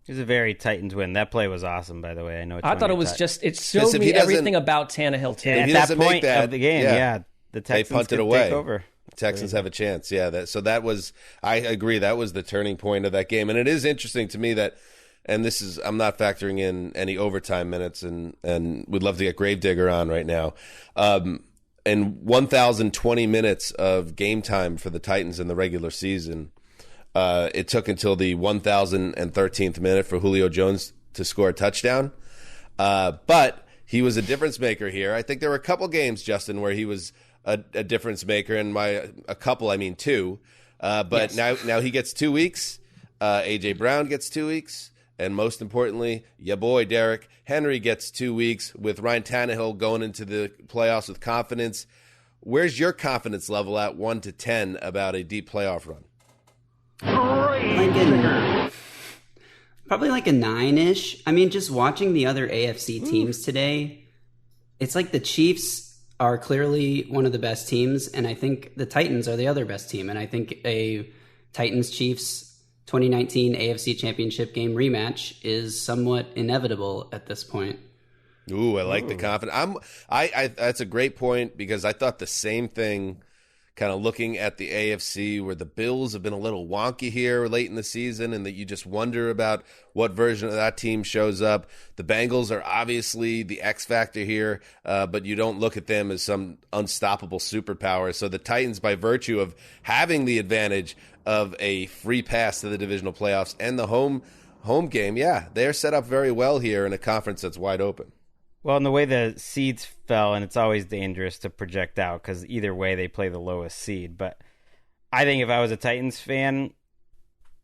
It was a very Titans win. That play was awesome, by the way. I thought it was just, it showed me everything about Tannehill, too. At that point of the game, the Texans they punted could away. Take over. Texans have a chance. Yeah. So that was, I agree, that was the turning point of that game. And it is interesting to me that, and this is, I'm not factoring in any overtime minutes and would love to get Gravedigger on right now. in 1,020 minutes of game time for the Titans in the regular season, it took until the 1,013th minute for Julio Jones to score a touchdown. But he was a difference maker here. I think there were a couple games, Justin, where he was a difference maker, and a couple, I mean two. But yes. now he gets 2 weeks. A.J. Brown gets 2 weeks. And most importantly, your boy Derrick Henry gets 2 weeks with Ryan Tannehill going into the playoffs with confidence. Where's your confidence level at 1 to 10 about a deep playoff run? Probably like a 9-ish. I mean, just watching the other AFC teams today, it's like the Chiefs are clearly one of the best teams, and I think the Titans are the other best team. And I think a Titans-Chiefs 2019 AFC Championship game rematch is somewhat inevitable at this point. Ooh, I like the confidence. That's a great point, because I thought the same thing kind of looking at the AFC, where the Bills have been a little wonky here late in the season, and that you just wonder about what version of that team shows up. The Bengals are obviously the X factor here, but you don't look at them as some unstoppable superpower. So the Titans, by virtue of having the advantage of a free pass to the divisional playoffs and the home game, they're set up very well here in a conference that's wide open. Well, and the way the seeds fell, and it's always dangerous to project out because either way they play the lowest seed. But I think if I was a Titans fan,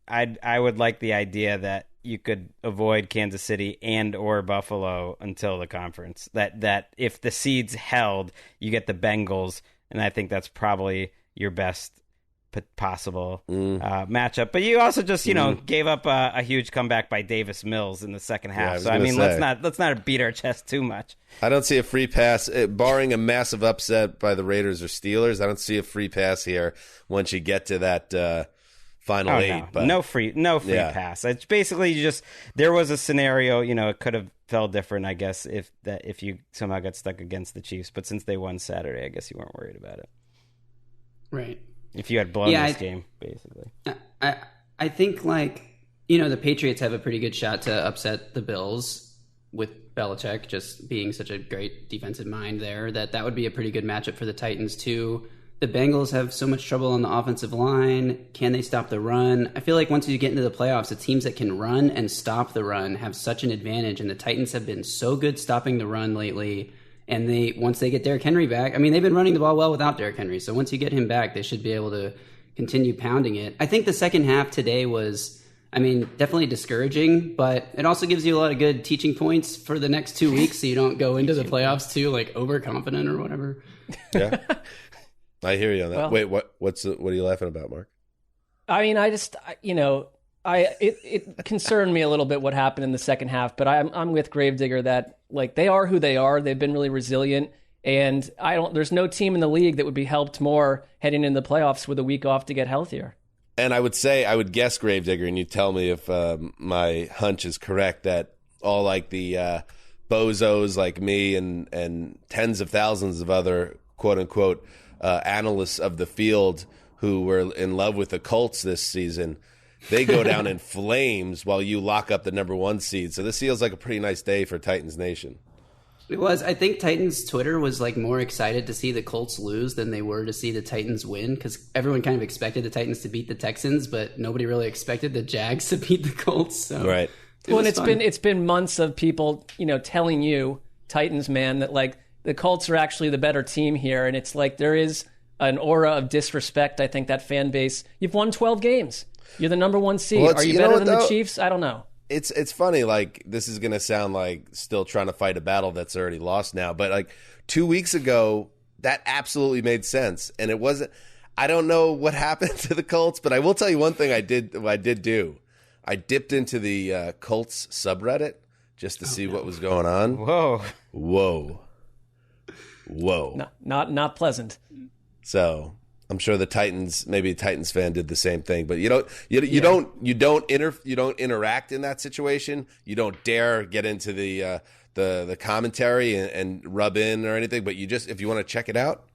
I would like the idea that you could avoid Kansas City and or Buffalo until the conference. That if the seeds held, you get the Bengals, and I think that's probably your best possible matchup. But you also just gave up a huge comeback by Davis Mills in the second half. So I mean, let's not beat our chest too much. I don't see a free pass, barring a massive upset by the Raiders or Steelers. I don't see a free pass here once you get to that final eight. No. But no free pass. It's basically there was a scenario. It could have felt different, I guess, if you somehow got stuck against the Chiefs. But since they won Saturday, I guess you weren't worried about it. Right. If you had blown this game, basically. I think, the Patriots have a pretty good shot to upset the Bills with Belichick just being such a great defensive mind there, that would be a pretty good matchup for the Titans, too. The Bengals have so much trouble on the offensive line. Can they stop the run? I feel like once you get into the playoffs, the teams that can run and stop the run have such an advantage, and the Titans have been so good stopping the run lately. And once they get Derrick Henry back, I mean, they've been running the ball well without Derrick Henry. So once you get him back, they should be able to continue pounding it. I think the second half today was, definitely discouraging, but it also gives you a lot of good teaching points for the next 2 weeks so you don't go into the playoffs too, overconfident or whatever. Yeah. I hear you on that. Well, wait, what are you laughing about, Mark? I mean, it concerned me a little bit what happened in the second half, but I'm with Gravedigger that they are who they are. They've been really resilient, and there's no team in the league that would be helped more heading into the playoffs with a week off to get healthier. And I would guess, Gravedigger, and you tell me if my hunch is correct, that all the bozos like me and tens of thousands of other quote unquote analysts of the field who were in love with the Colts this season, they go down in flames while you lock up the number 1 seed. So this feels like a pretty nice day for Titans Nation. It was. I think Titans Twitter was more excited to see the Colts lose than they were to see the Titans win, because everyone kind of expected the Titans to beat the Texans, but nobody really expected the Jags to beat the Colts. So right. It's been months of people, telling you, Titans man, that the Colts are actually the better team here, and it's there is an aura of disrespect. I think that fan base. You've won 12 games. You're the number 1 seed. Are you better than the Chiefs? I don't know. It's funny, this is going to sound like still trying to fight a battle that's already lost now, but 2 weeks ago, that absolutely made sense. And it wasn't, I don't know what happened to the Colts, but I will tell you one thing I did do. I dipped into the Colts subreddit just to see what was going on. Whoa. Not pleasant. So I'm sure the Titans, maybe a Titans fan did the same thing, but you don't interact in that situation. You don't dare get into the commentary and rub in or anything. But if you want to check it out,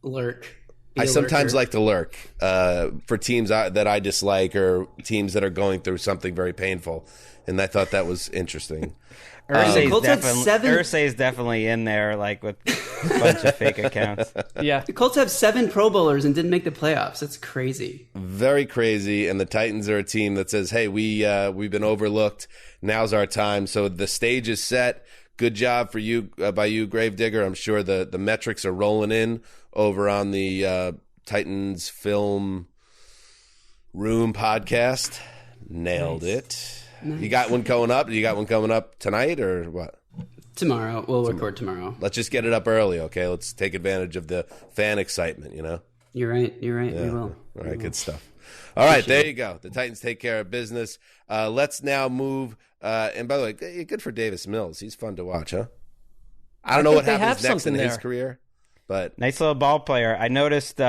lurk. I sometimes like to lurk for teams that I dislike or teams that are going through something very painful, and I thought that was interesting. Irsay's definitely in there, like with a bunch of fake accounts. Yeah, the Colts have 7 Pro Bowlers and didn't make the playoffs. That's crazy. Very crazy. And the Titans are a team that says, "Hey, we've been overlooked. Now's our time." So the stage is set. Good job for you by you, Gravedigger. I'm sure the metrics are rolling in over on the Titans Film Room podcast. Nailed it. Nice. You got one coming up? You got one coming up tonight or what? Tomorrow. We'll record tomorrow. Let's just get it up early, okay? Let's take advantage of the fan excitement, you know? You're right. Yeah. We will. All right, good stuff. All right, there you go. The Titans take care of business. Let's now move. And by the way, good for Davis Mills. He's fun to watch, huh? I don't know what happens next in his career, but nice little ball player. I noticed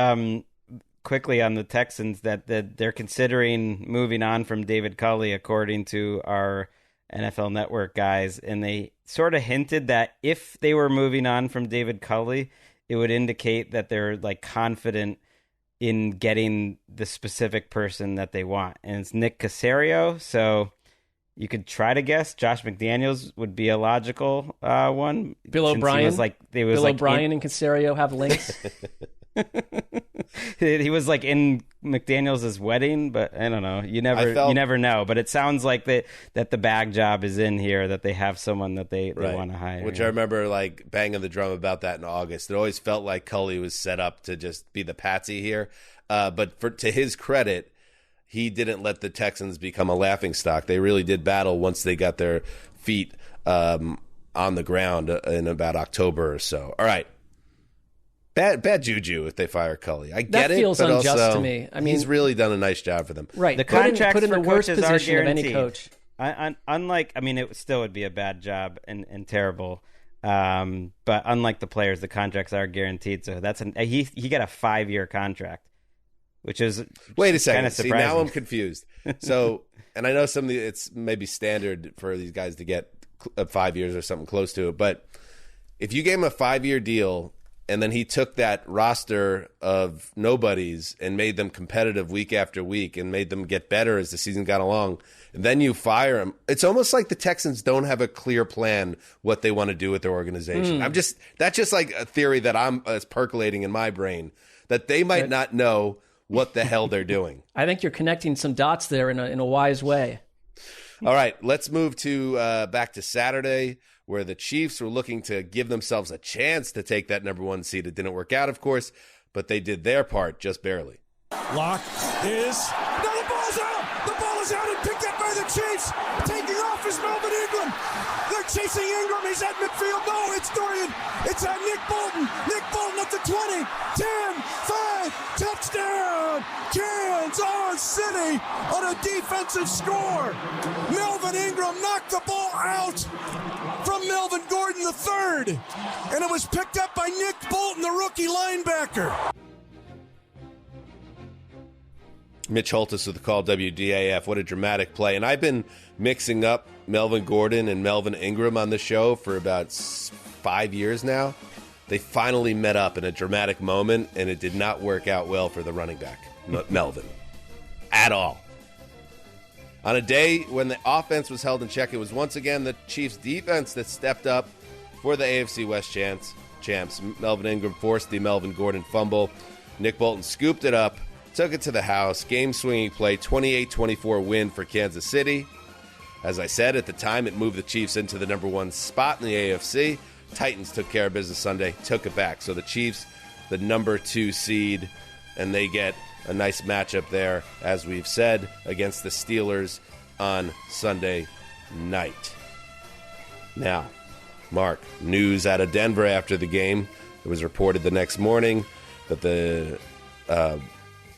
quickly on the Texans that they're considering moving on from David Culley, according to our NFL Network guys, and they sort of hinted that if they were moving on from David Culley, it would indicate that they're like confident in getting the specific person that they want, and it's Nick Caserio. So you could try to guess. Josh McDaniels would be a logical one. Bill O'Brien, O'Brien and Caserio have links. He was like in McDaniels' wedding, but I don't know. You never know. But it sounds like that the bag job is in here, that they have someone that they want to hire. Which I remember like banging the drum about that in August. It always felt like Culley was set up to just be the patsy here. But to his credit, he didn't let the Texans become a laughingstock. They really did battle once they got their feet on the ground in about October or so. All right. Bad juju if they fire Culley. I get it. That feels but unjust also, to me. I mean, he's really done a nice job for them. Right. The contracts put in for the worst coaches position are of any guaranteed. coach. Unlike, I mean, it still would be a bad job and terrible. But unlike the players, the contracts are guaranteed. So he got a 5-year contract, which is wait a second. Kind of See, surprising. now I'm confused. So, and I know it's maybe standard for these guys to get 5 years or something close to it. But if you gave him a 5-year deal, and then he took that roster of nobodies and made them competitive week after week and made them get better as the season got along, and then you fire him, it's almost like the Texans don't have a clear plan what they want to do with their organization. That's just like a theory that is percolating in my brain, that they might not know what the hell they're doing. I think you're connecting some dots there in a wise way. All right, let's move to back to Saturday, where the Chiefs were looking to give themselves a chance to take that number 1 seed. It didn't work out, of course, but they did their part just barely. Lock is... No, the ball's out! The ball is out and picked up by the Chiefs! Taking off is Melvin Ingram! They're chasing Ingram. He's at midfield. No, it's Dorian. It's at Nick Bolton. Nick Bolton at the 20. 10, 5, touchdown! Kansas City on a defensive score. Melvin Ingram knocked the ball out from Melvin Gordon III, and it was picked up by Nick Bolton, the rookie linebacker. Mitch Holtis with the call, WDAF. What a dramatic play. And I've been mixing up Melvin Gordon and Melvin Ingram on the show for about 5 years now. They finally met up in a dramatic moment, and it did not work out well for the running back, Melvin, at all. On a day when the offense was held in check, it was once again the Chiefs' defense that stepped up for the AFC West champs. Melvin Ingram forced the Melvin Gordon fumble. Nick Bolton scooped it up, took it to the house. Game-swinging play, 28-24 win for Kansas City. As I said, at the time, it moved the Chiefs into the number 1 spot in the AFC. Titans took care of business Sunday, took it back. So the Chiefs, the number 2 seed, and they get a nice matchup there, as we've said, against the Steelers on Sunday night. Now, Mark, news out of Denver after the game. It was reported the next morning that the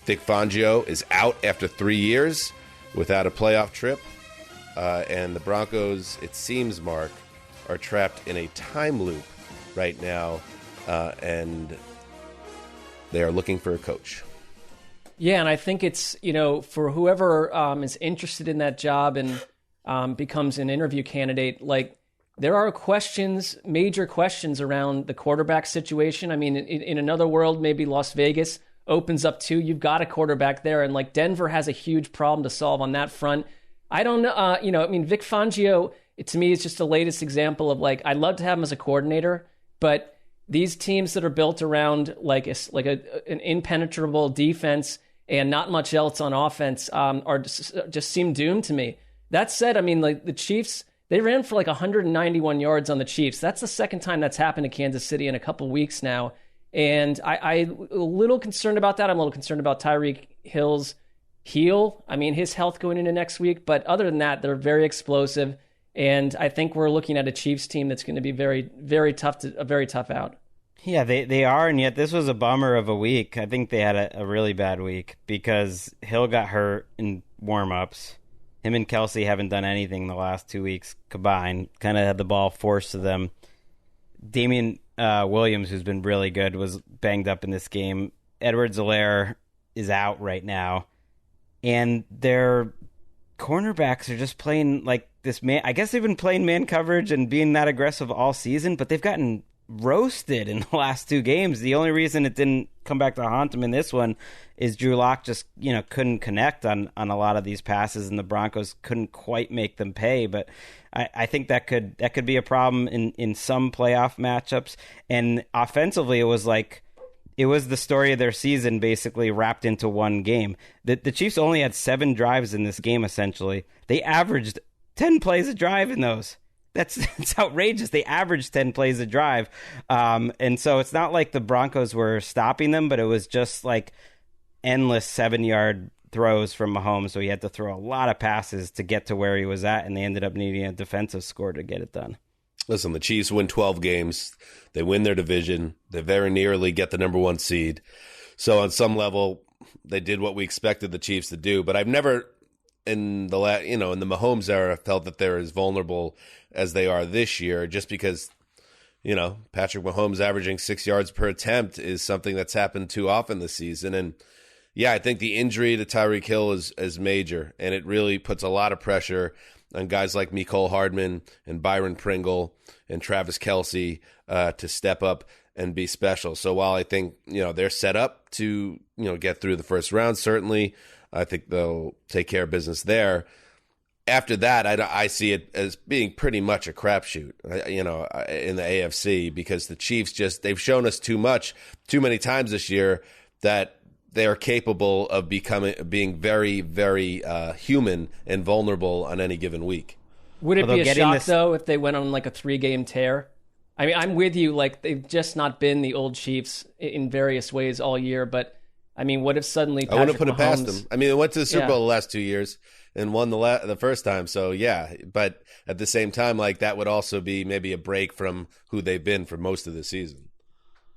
Vic Fangio is out after 3 years without a playoff trip. And the Broncos, it seems, Mark, are trapped in a time loop right now, and they are looking for a coach. Yeah, and I think it's, for whoever is interested in that job and becomes an interview candidate, like, there are major questions around the quarterback situation. I mean, in another world, maybe Las Vegas opens up too. You've got a quarterback there, and like Denver has a huge problem to solve on that front. I don't know. Vic Fangio to me, it's just the latest example of like, I'd love to have him as a coordinator, but these teams that are built around like an impenetrable defense and not much else on offense are just seem doomed to me. That said, I mean, like the Chiefs, they ran for like 191 yards on the Chiefs. That's the second time that's happened to Kansas City in a couple weeks now. And I'm a little concerned about that. I'm a little concerned about Tyreek Hill's heel. I mean, his health going into next week. But other than that, they're very explosive. And I think we're looking at a Chiefs team that's going to be very, very tough a very tough out. Yeah, they are, and yet this was a bummer of a week. I think they had a really bad week because Hill got hurt in warm-ups. Him and Kelsey haven't done anything the last 2 weeks combined. Kind of had the ball forced to them. Damian Williams, who's been really good, was banged up in this game. Edwards-Helaire is out right now. And their cornerbacks are just playing like this man. I guess they've been playing man coverage and being that aggressive all season, but they've gotten roasted in the last 2 games. The only reason it didn't come back to haunt them in this one is Drew Lock just, couldn't connect on a lot of these passes, and the Broncos couldn't quite make them pay. But I think that could be a problem in some playoff matchups. And offensively, it was the story of their season basically wrapped into one game. The Chiefs only had 7 drives in this game, essentially. They averaged 10 plays a drive in those. It's outrageous. They averaged 10 plays a drive. And so it's not like the Broncos were stopping them, but it was just like endless 7-yard throws from Mahomes. So he had to throw a lot of passes to get to where he was at, and they ended up needing a defensive score to get it done. Listen, the Chiefs win 12 games. They win their division. They very nearly get the number 1 seed. So on some level, they did what we expected the Chiefs to do. But I've never, in the Mahomes era, felt that they're as vulnerable as they are this year, just because, Patrick Mahomes averaging 6 yards per attempt is something that's happened too often this season. And yeah, I think the injury to Tyreek Hill is major, and it really puts a lot of pressure on guys like Mecole Hardman and Byron Pringle and Travis Kelce to step up and be special. So while I think, they're set up to, get through the first round, certainly I think they'll take care of business there. After that, I see it as being pretty much a crapshoot, in the AFC, because the Chiefs they've shown us too many times this year that they are capable of being very, very human and vulnerable on any given week. Would it be a shock, though, if they went on like a 3-game tear? I mean, I'm with you. Like, they've just not been the old Chiefs in various ways all year. But, I mean, what if suddenly Patrick I wouldn't put it past Mahomes... them. I mean, they went to the Super Bowl the last 2 years and won the first time. So, yeah. But at the same time, like, that would also be maybe a break from who they've been for most of the season.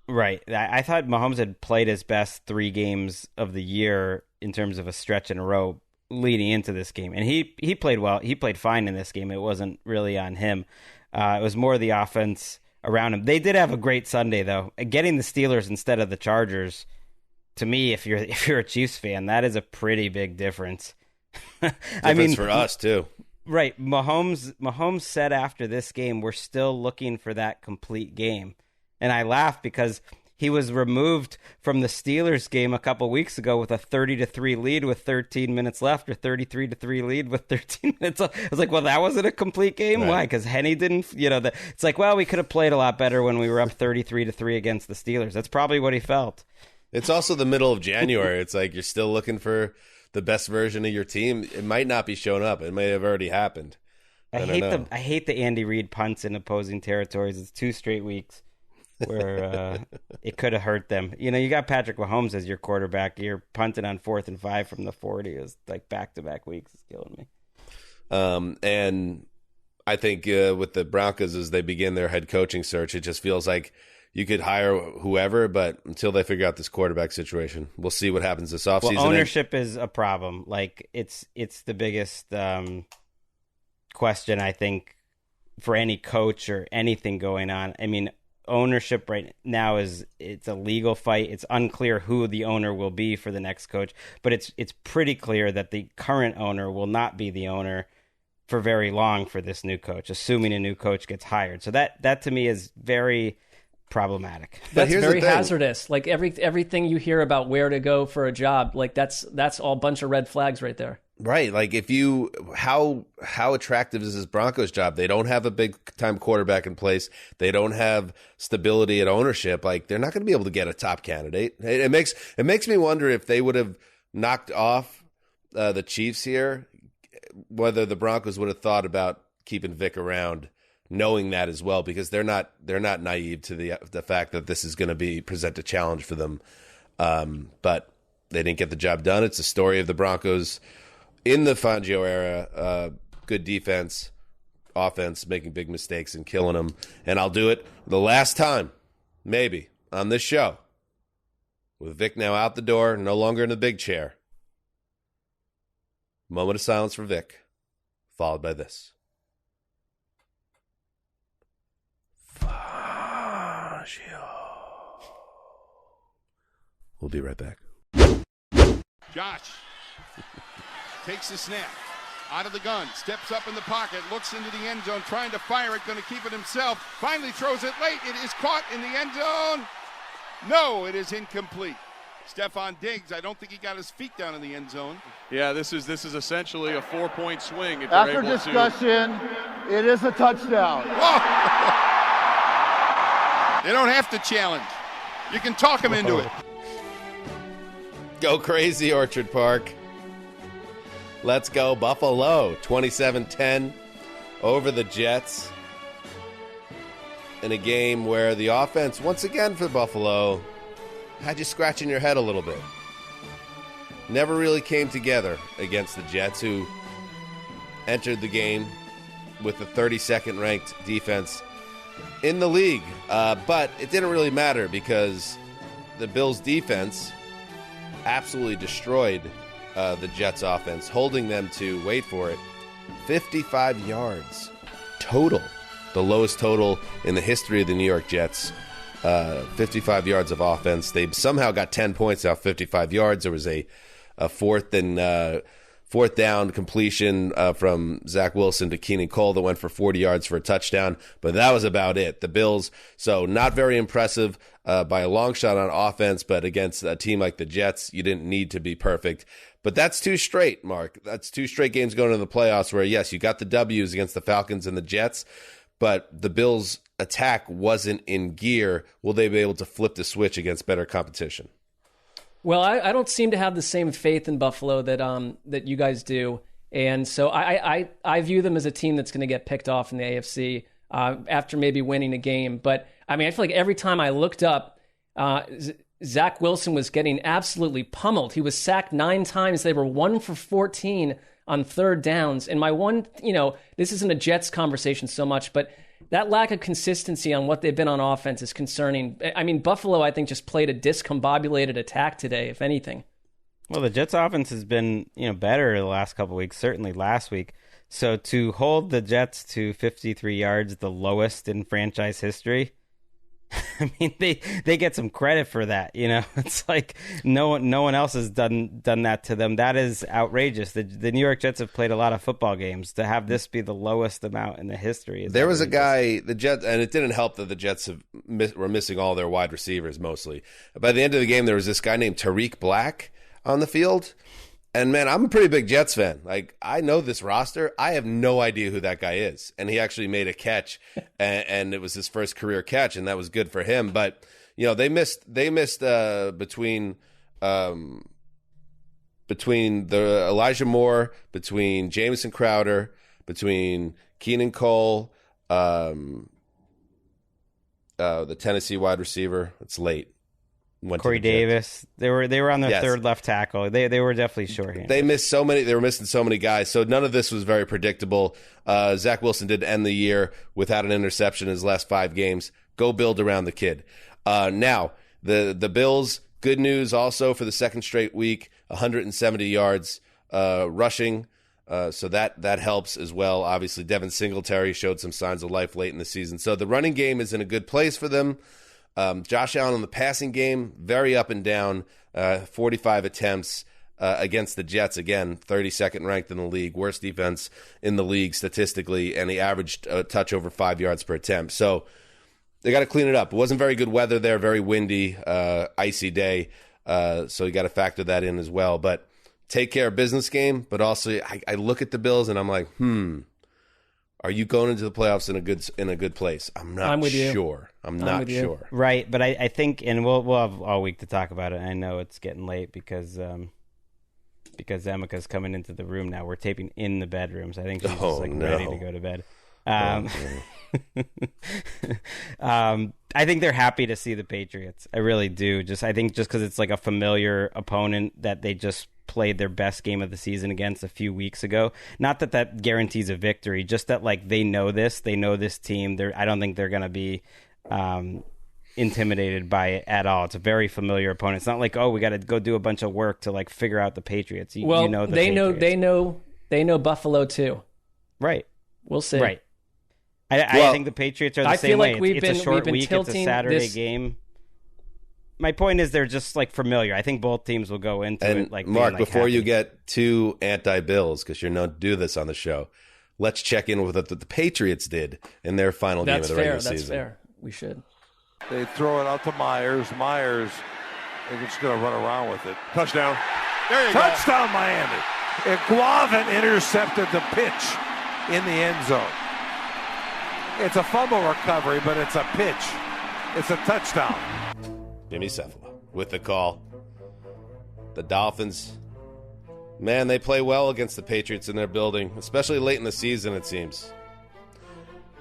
Right. I thought Mahomes had played his best 3 games of the year in terms of a stretch in a row leading into this game. And he played well. He played fine in this game. It wasn't really on him. It was more the offense around him. They did have a great Sunday, though. Getting the Steelers instead of the Chargers, to me, if you're a Chiefs fan, that is a pretty big difference. I mean, for us, too. Right. Mahomes said after this game, we're still looking for that complete game. And I laughed because he was removed from the Steelers game a couple weeks ago with a 30-3 lead with 13 minutes left, or 33-3 lead with 13 minutes left. I was like, well, that wasn't a complete game. Right. Why? Because Henne didn't, it's like, well, we could have played a lot better when we were up 33-3 against the Steelers. That's probably what he felt. It's also the middle of January. It's like you're still looking for the best version of your team. It might not be showing up. It may have already happened. I hate the Andy Reid punts in opposing territories. It's 2 straight weeks where it could have hurt them. You got Patrick Mahomes as your quarterback. You're punting on 4th and 5 from the 40. It was like back-to-back weeks. It's killing me. And I think with the Broncos, as they begin their head coaching search, it just feels like you could hire whoever, but until they figure out this quarterback situation, we'll see what happens this offseason. Well, ownership is a problem. Like, it's the biggest question, I think, for any coach or anything going on. I mean, ownership right now it's a legal fight. It's unclear who the owner will be for the next coach, but it's pretty clear that the current owner will not be the owner for very long for this new coach, assuming a new coach gets hired. So that to me is very problematic. That's very hazardous. Like everything you hear about where to go for a job, like that's all a bunch of red flags right there. Right. Like how attractive is this Broncos job? They don't have a big time quarterback in place. They don't have stability at ownership. Like they're not going to be able to get a top candidate. It makes me wonder if they would have knocked off the Chiefs here, whether the Broncos would have thought about keeping Vic around, knowing that as well, because they're not naive to the fact that this is going to present a challenge for them. But they didn't get the job done. It's a story of the Broncos in the Fangio era. Good defense, offense, making big mistakes and killing them. And I'll do it the last time, maybe, on this show, with Vic now out the door, no longer in the big chair. Moment of silence for Vic, followed by this. We'll be right back. Josh takes the snap, out of the gun, steps up in the pocket, looks into the end zone, trying to fire it, going to keep it himself, finally throws it late. It is caught in the end zone. No, it is incomplete. Stephon Diggs, I don't think he got his feet down in the end zone. Yeah, this is essentially a 4-point swing. If After you're able discussion, it is a touchdown. They don't have to challenge. You can talk them into it. Go crazy, Orchard Park. Let's go, Buffalo. 27-10 over the Jets. In a game where the offense, once again for Buffalo, had you scratching your head a little bit. Never really came together against the Jets, who entered the game with the 32nd ranked defense in the league. But it didn't really matter because the Bills' defense absolutely destroyed the Jets' offense, holding them to, wait for it, 55 yards total. The lowest total in the history of the New York Jets. 55 yards of offense. They somehow got 10 points off 55 yards. There was a fourth down completion from Zach Wilson to Keenan Cole that went for 40 yards for a touchdown, but that was about it. The Bills, so not very impressive by a long shot on offense, but against a team like the Jets, you didn't need to be perfect. But that's two straight, Mark. That's two straight games going into the playoffs where, yes, you got the W's against the Falcons and the Jets, but the Bills' attack wasn't in gear. Will they be able to flip the switch against better competition? Well, I don't seem to have the same faith in Buffalo that you guys do, and so I view them as a team that's going to get picked off in the AFC after maybe winning a game. But I mean, I feel like every time I looked up, Zach Wilson was getting absolutely pummeled. He was sacked 9 times. They were 1 for 14 on third downs. And my one, this isn't a Jets conversation so much, but that lack of consistency on what they've been on offense is concerning. I mean, Buffalo, I think, just played a discombobulated attack today, if anything. Well, the Jets' offense has been, better the last couple of weeks, certainly last week. So to hold the Jets to 53 yards, the lowest in franchise history, I mean, they get some credit for that. It's like no one else has done that to them. That is outrageous. The New York Jets have played a lot of football games. To have this be the lowest amount in the history is there was outrageous. A guy, the Jets, and it didn't help that the Jets were missing all their wide receivers mostly. By the end of the game, there was this guy named Tariq Black on the field. And, man, I'm a pretty big Jets fan. Like, I know this roster. I have no idea who that guy is. And he actually made a catch, and it was his first career catch, and that was good for him. But, they missed between the Elijah Moore, between Jamison Crowder, between Keenan Cole, the Tennessee wide receiver. It's late. Corey Davis. They were on their third left tackle. They were definitely shorthanded. They were missing so many guys. So none of this was very predictable. Zach Wilson did end the year without an interception in his last 5 games. Go build around the kid. Now, the Bills, good news also for the second straight week, 170 yards rushing. So that helps as well. Obviously, Devin Singletary showed some signs of life late in the season. So the running game is in a good place for them. Josh Allen in the passing game, very up and down, 45 attempts against the Jets. Again, 32nd ranked in the league, worst defense in the league statistically, and he averaged a touch over 5 yards per attempt. So they got to clean it up. It wasn't very good weather there, very windy, icy day, so you got to factor that in as well. But take care of business game, but also I look at the Bills and I'm like, are you going into the playoffs in a good place? I'm not sure. I'm not sure. Right, but I think, and we'll have all week to talk about it. I know it's getting late because Emika's coming into the room now. We're taping in the bedrooms. I think she's ready to go to bed. I think they're happy to see the Patriots. I really do. I think because it's like a familiar opponent that they just played their best game of the season against a few weeks ago. Not that guarantees a victory, just that like they know this team. I don't think they're going to be intimidated by it at all. It's a very familiar opponent. It's not like, we got to go do a bunch of work to like figure out the Patriots. They know Buffalo too. Right. We'll see. Right. I think the Patriots are the same way. It's a short week. It's a Saturday game. My point is they're just like familiar. I think both teams will go into it like Mark, before you get too anti-Bills, because you're known to do this on the show, let's check in with what the Patriots did in their final game of the regular season. That's fair. We should. They throw it out to Myers. Myers is just going to run around with it. Touchdown. There you Touchdown, Miami. Iguavan intercepted the pitch in the end zone. It's a fumble recovery, but it's a pitch. It's a touchdown. Jimmy Cephalo with the call. The Dolphins, man, they play well against the Patriots in their building, especially late in the season, it seems.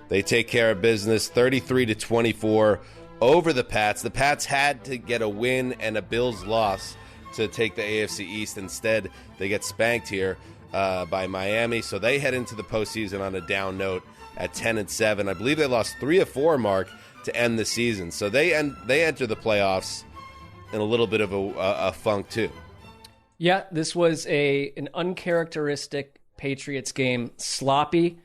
They take care of business, 33-24 over the Pats. The Pats had to get a win and a Bills loss to take the AFC East. Instead, they get spanked here by Miami, so they head into the postseason on a down note at 10-7. I believe they lost 3 of 4, Mark, to end the season. So they enter the playoffs in a little bit of a funk too. Yeah, this was an uncharacteristic Patriots game. Sloppy.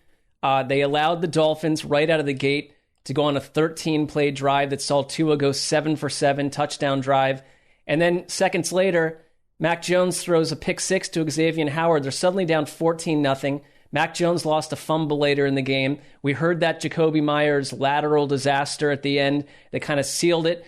They allowed the Dolphins right out of the gate to go on a 13-play drive that saw Tua go 7 for 7, touchdown drive. And then seconds later, Mac Jones throws a pick six to Xavier Howard. They're suddenly down 14-0. Mac Jones lost a fumble later in the game. We heard that Jacoby Myers lateral disaster at the end that kind of sealed it.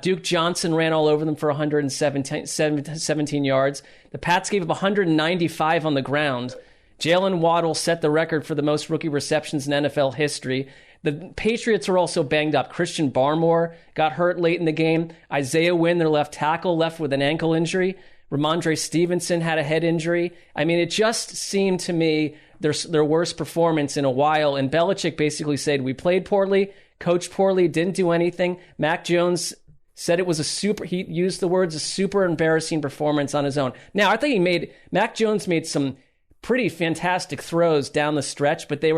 Duke Johnson ran all over them for 117 yards. The Pats gave up 195 on the ground. Jalen Waddle set the record for the most rookie receptions in NFL history. The Patriots are also banged up. Christian Barmore got hurt late in the game. Isaiah Wynn, their left tackle, left with an ankle injury. Ramondre Stevenson had a head injury. I mean, it just seemed to me their worst performance in a while. And Belichick basically said, we played poorly, coached poorly, didn't do anything. Mac Jones said it was he used the words, a super embarrassing performance on his own. Now, I think Mac Jones made some pretty fantastic throws down the stretch, but they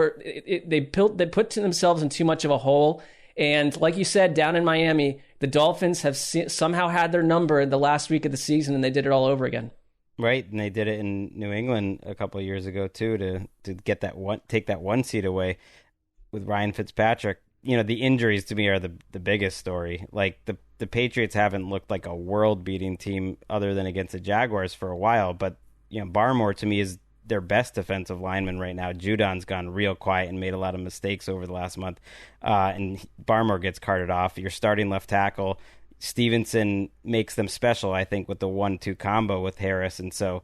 put themselves in too much of a hole. And like you said, down in Miami, the Dolphins have somehow had their number the last week of the season, and they did it all over again. Right, and they did it in New England a couple of years ago too to get take that one seed away with Ryan Fitzpatrick. You know, the injuries to me are the biggest story. Like the Patriots haven't looked like a world-beating team other than against the Jaguars for a while, but you know, Barmore to me is their best defensive lineman right now. Judon's gone real quiet and made a lot of mistakes over the last month, and Barmore gets carted off. Your starting left tackle, Stevenson, makes them special, I think, with the 1-2 combo with Harris, and so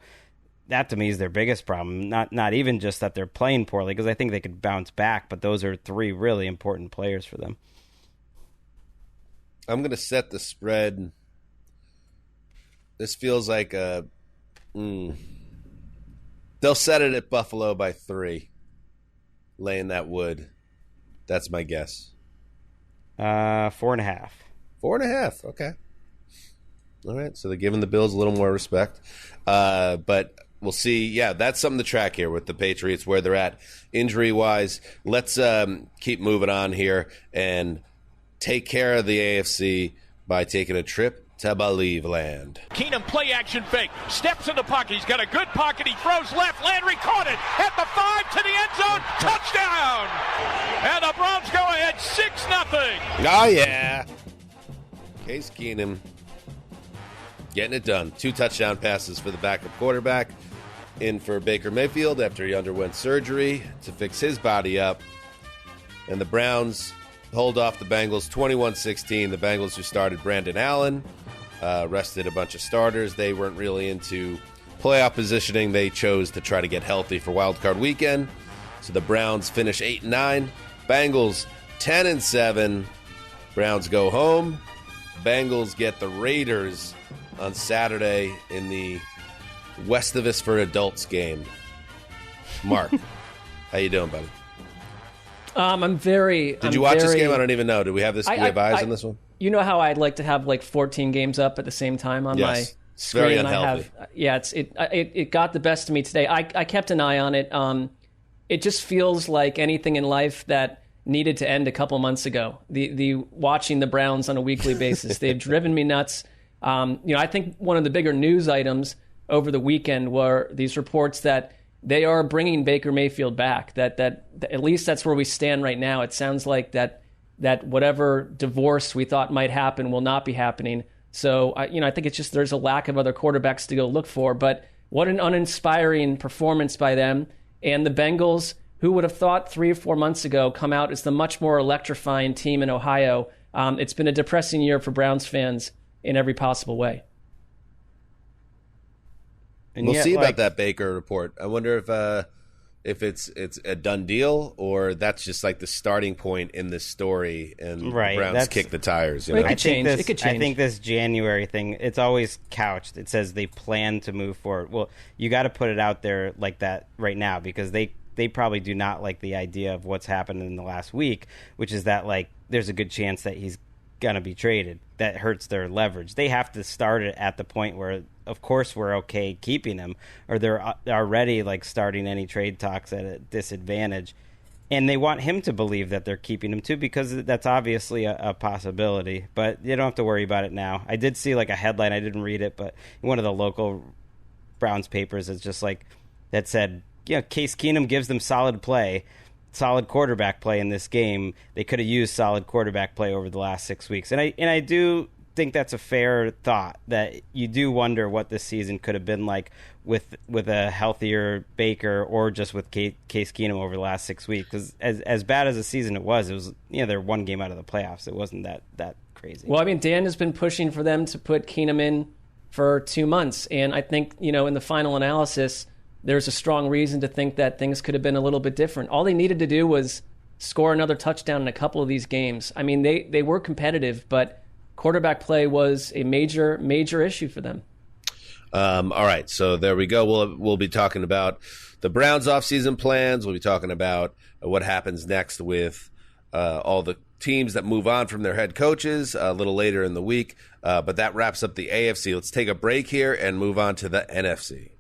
that to me is their biggest problem. Not even just that they're playing poorly, because I think they could bounce back, but those are 3 really important players for them. I'm going to set the spread. This feels like they'll set it at Buffalo by 3, laying that wood. That's my guess. 4.5. 4.5. Okay. All right. So they're giving the Bills a little more respect. But we'll see. Yeah, that's something to track here with the Patriots, where they're at injury-wise. Let's keep moving on here and take care of the AFC by taking a trip to Believe Land. Keenum play action fake. Steps in the pocket. He's got a good pocket. He throws left. Landry caught it at the 5 to the end zone. Touchdown! And the Browns go ahead 6-0. Oh, yeah. Case Keenum getting it done. 2 touchdown passes for the backup quarterback. In for Baker Mayfield after he underwent surgery to fix his body up. And the Browns hold off the Bengals 21-16. The Bengals, who started Brandon Allen, rested a bunch of starters. They weren't really into playoff positioning, they chose to try to get healthy for Wild Card Weekend. So the Browns finish 8-9. Bengals 10-7. Browns go home. Bengals get the Raiders on Saturday in the West of Us for Adults game. Mark, how you doing, buddy? I'm very. Did you watch this game? I don't even know. Did we have this? Do we have eyes on this one? You know how I'd like to have like 14 games up at the same time on my screen. Very unhealthy. It got the best of me today. I kept an eye on it. It just feels like anything in life that needed to end a couple months ago. The watching the Browns on a weekly basis, they've driven me nuts. I think one of the bigger news items over the weekend were these reports that they are bringing Baker Mayfield back. That at least that's where we stand right now. It sounds like that whatever divorce we thought might happen will not be happening. So I think it's just there's a lack of other quarterbacks to go look for. But what an uninspiring performance by them. And the Bengals, who would have thought 3 or 4 months ago, come out as the much more electrifying team in Ohio. It's been a depressing year for Browns fans in every possible way. And we'll see about that Baker report. I wonder if it's a done deal or that's just like the starting point in this story, and the Browns kick the tires. It could change. It could change. I think this January thing, it's always couched. It says they plan to move forward. Well, you got to put it out there like that right now because they probably do not like the idea of what's happened in the last week, which is that like there's a good chance that he's going to be traded. That hurts their leverage. They have to start it at the point where, of course, we're okay keeping him, or they're already like starting any trade talks at a disadvantage. And they want him to believe that they're keeping him too, because that's obviously a possibility. But you don't have to worry about it now. I did see like a headline. I didn't read it, but one of the local Browns papers is just like that said, Case Keenum gives them solid quarterback play in this game. They could have used solid quarterback play over the last 6 weeks. And I do think that's a fair thought, that you do wonder what this season could have been like with a healthier Baker or just with Case Keenum over the last 6 weeks. Because as bad as the season it was they're one game out of the playoffs. It wasn't that crazy. Well, I mean, Dan has been pushing for them to put Keenum in for 2 months. And I think, in the final analysis, there's a strong reason to think that things could have been a little bit different. All they needed to do was score another touchdown in a couple of these games. I mean, they were competitive, but quarterback play was a major, major issue for them. All right, so there we go. We'll be talking about the Browns' offseason plans. We'll be talking about what happens next with all the teams that move on from their head coaches a little later in the week. But that wraps up the AFC. Let's take a break here and move on to the NFC.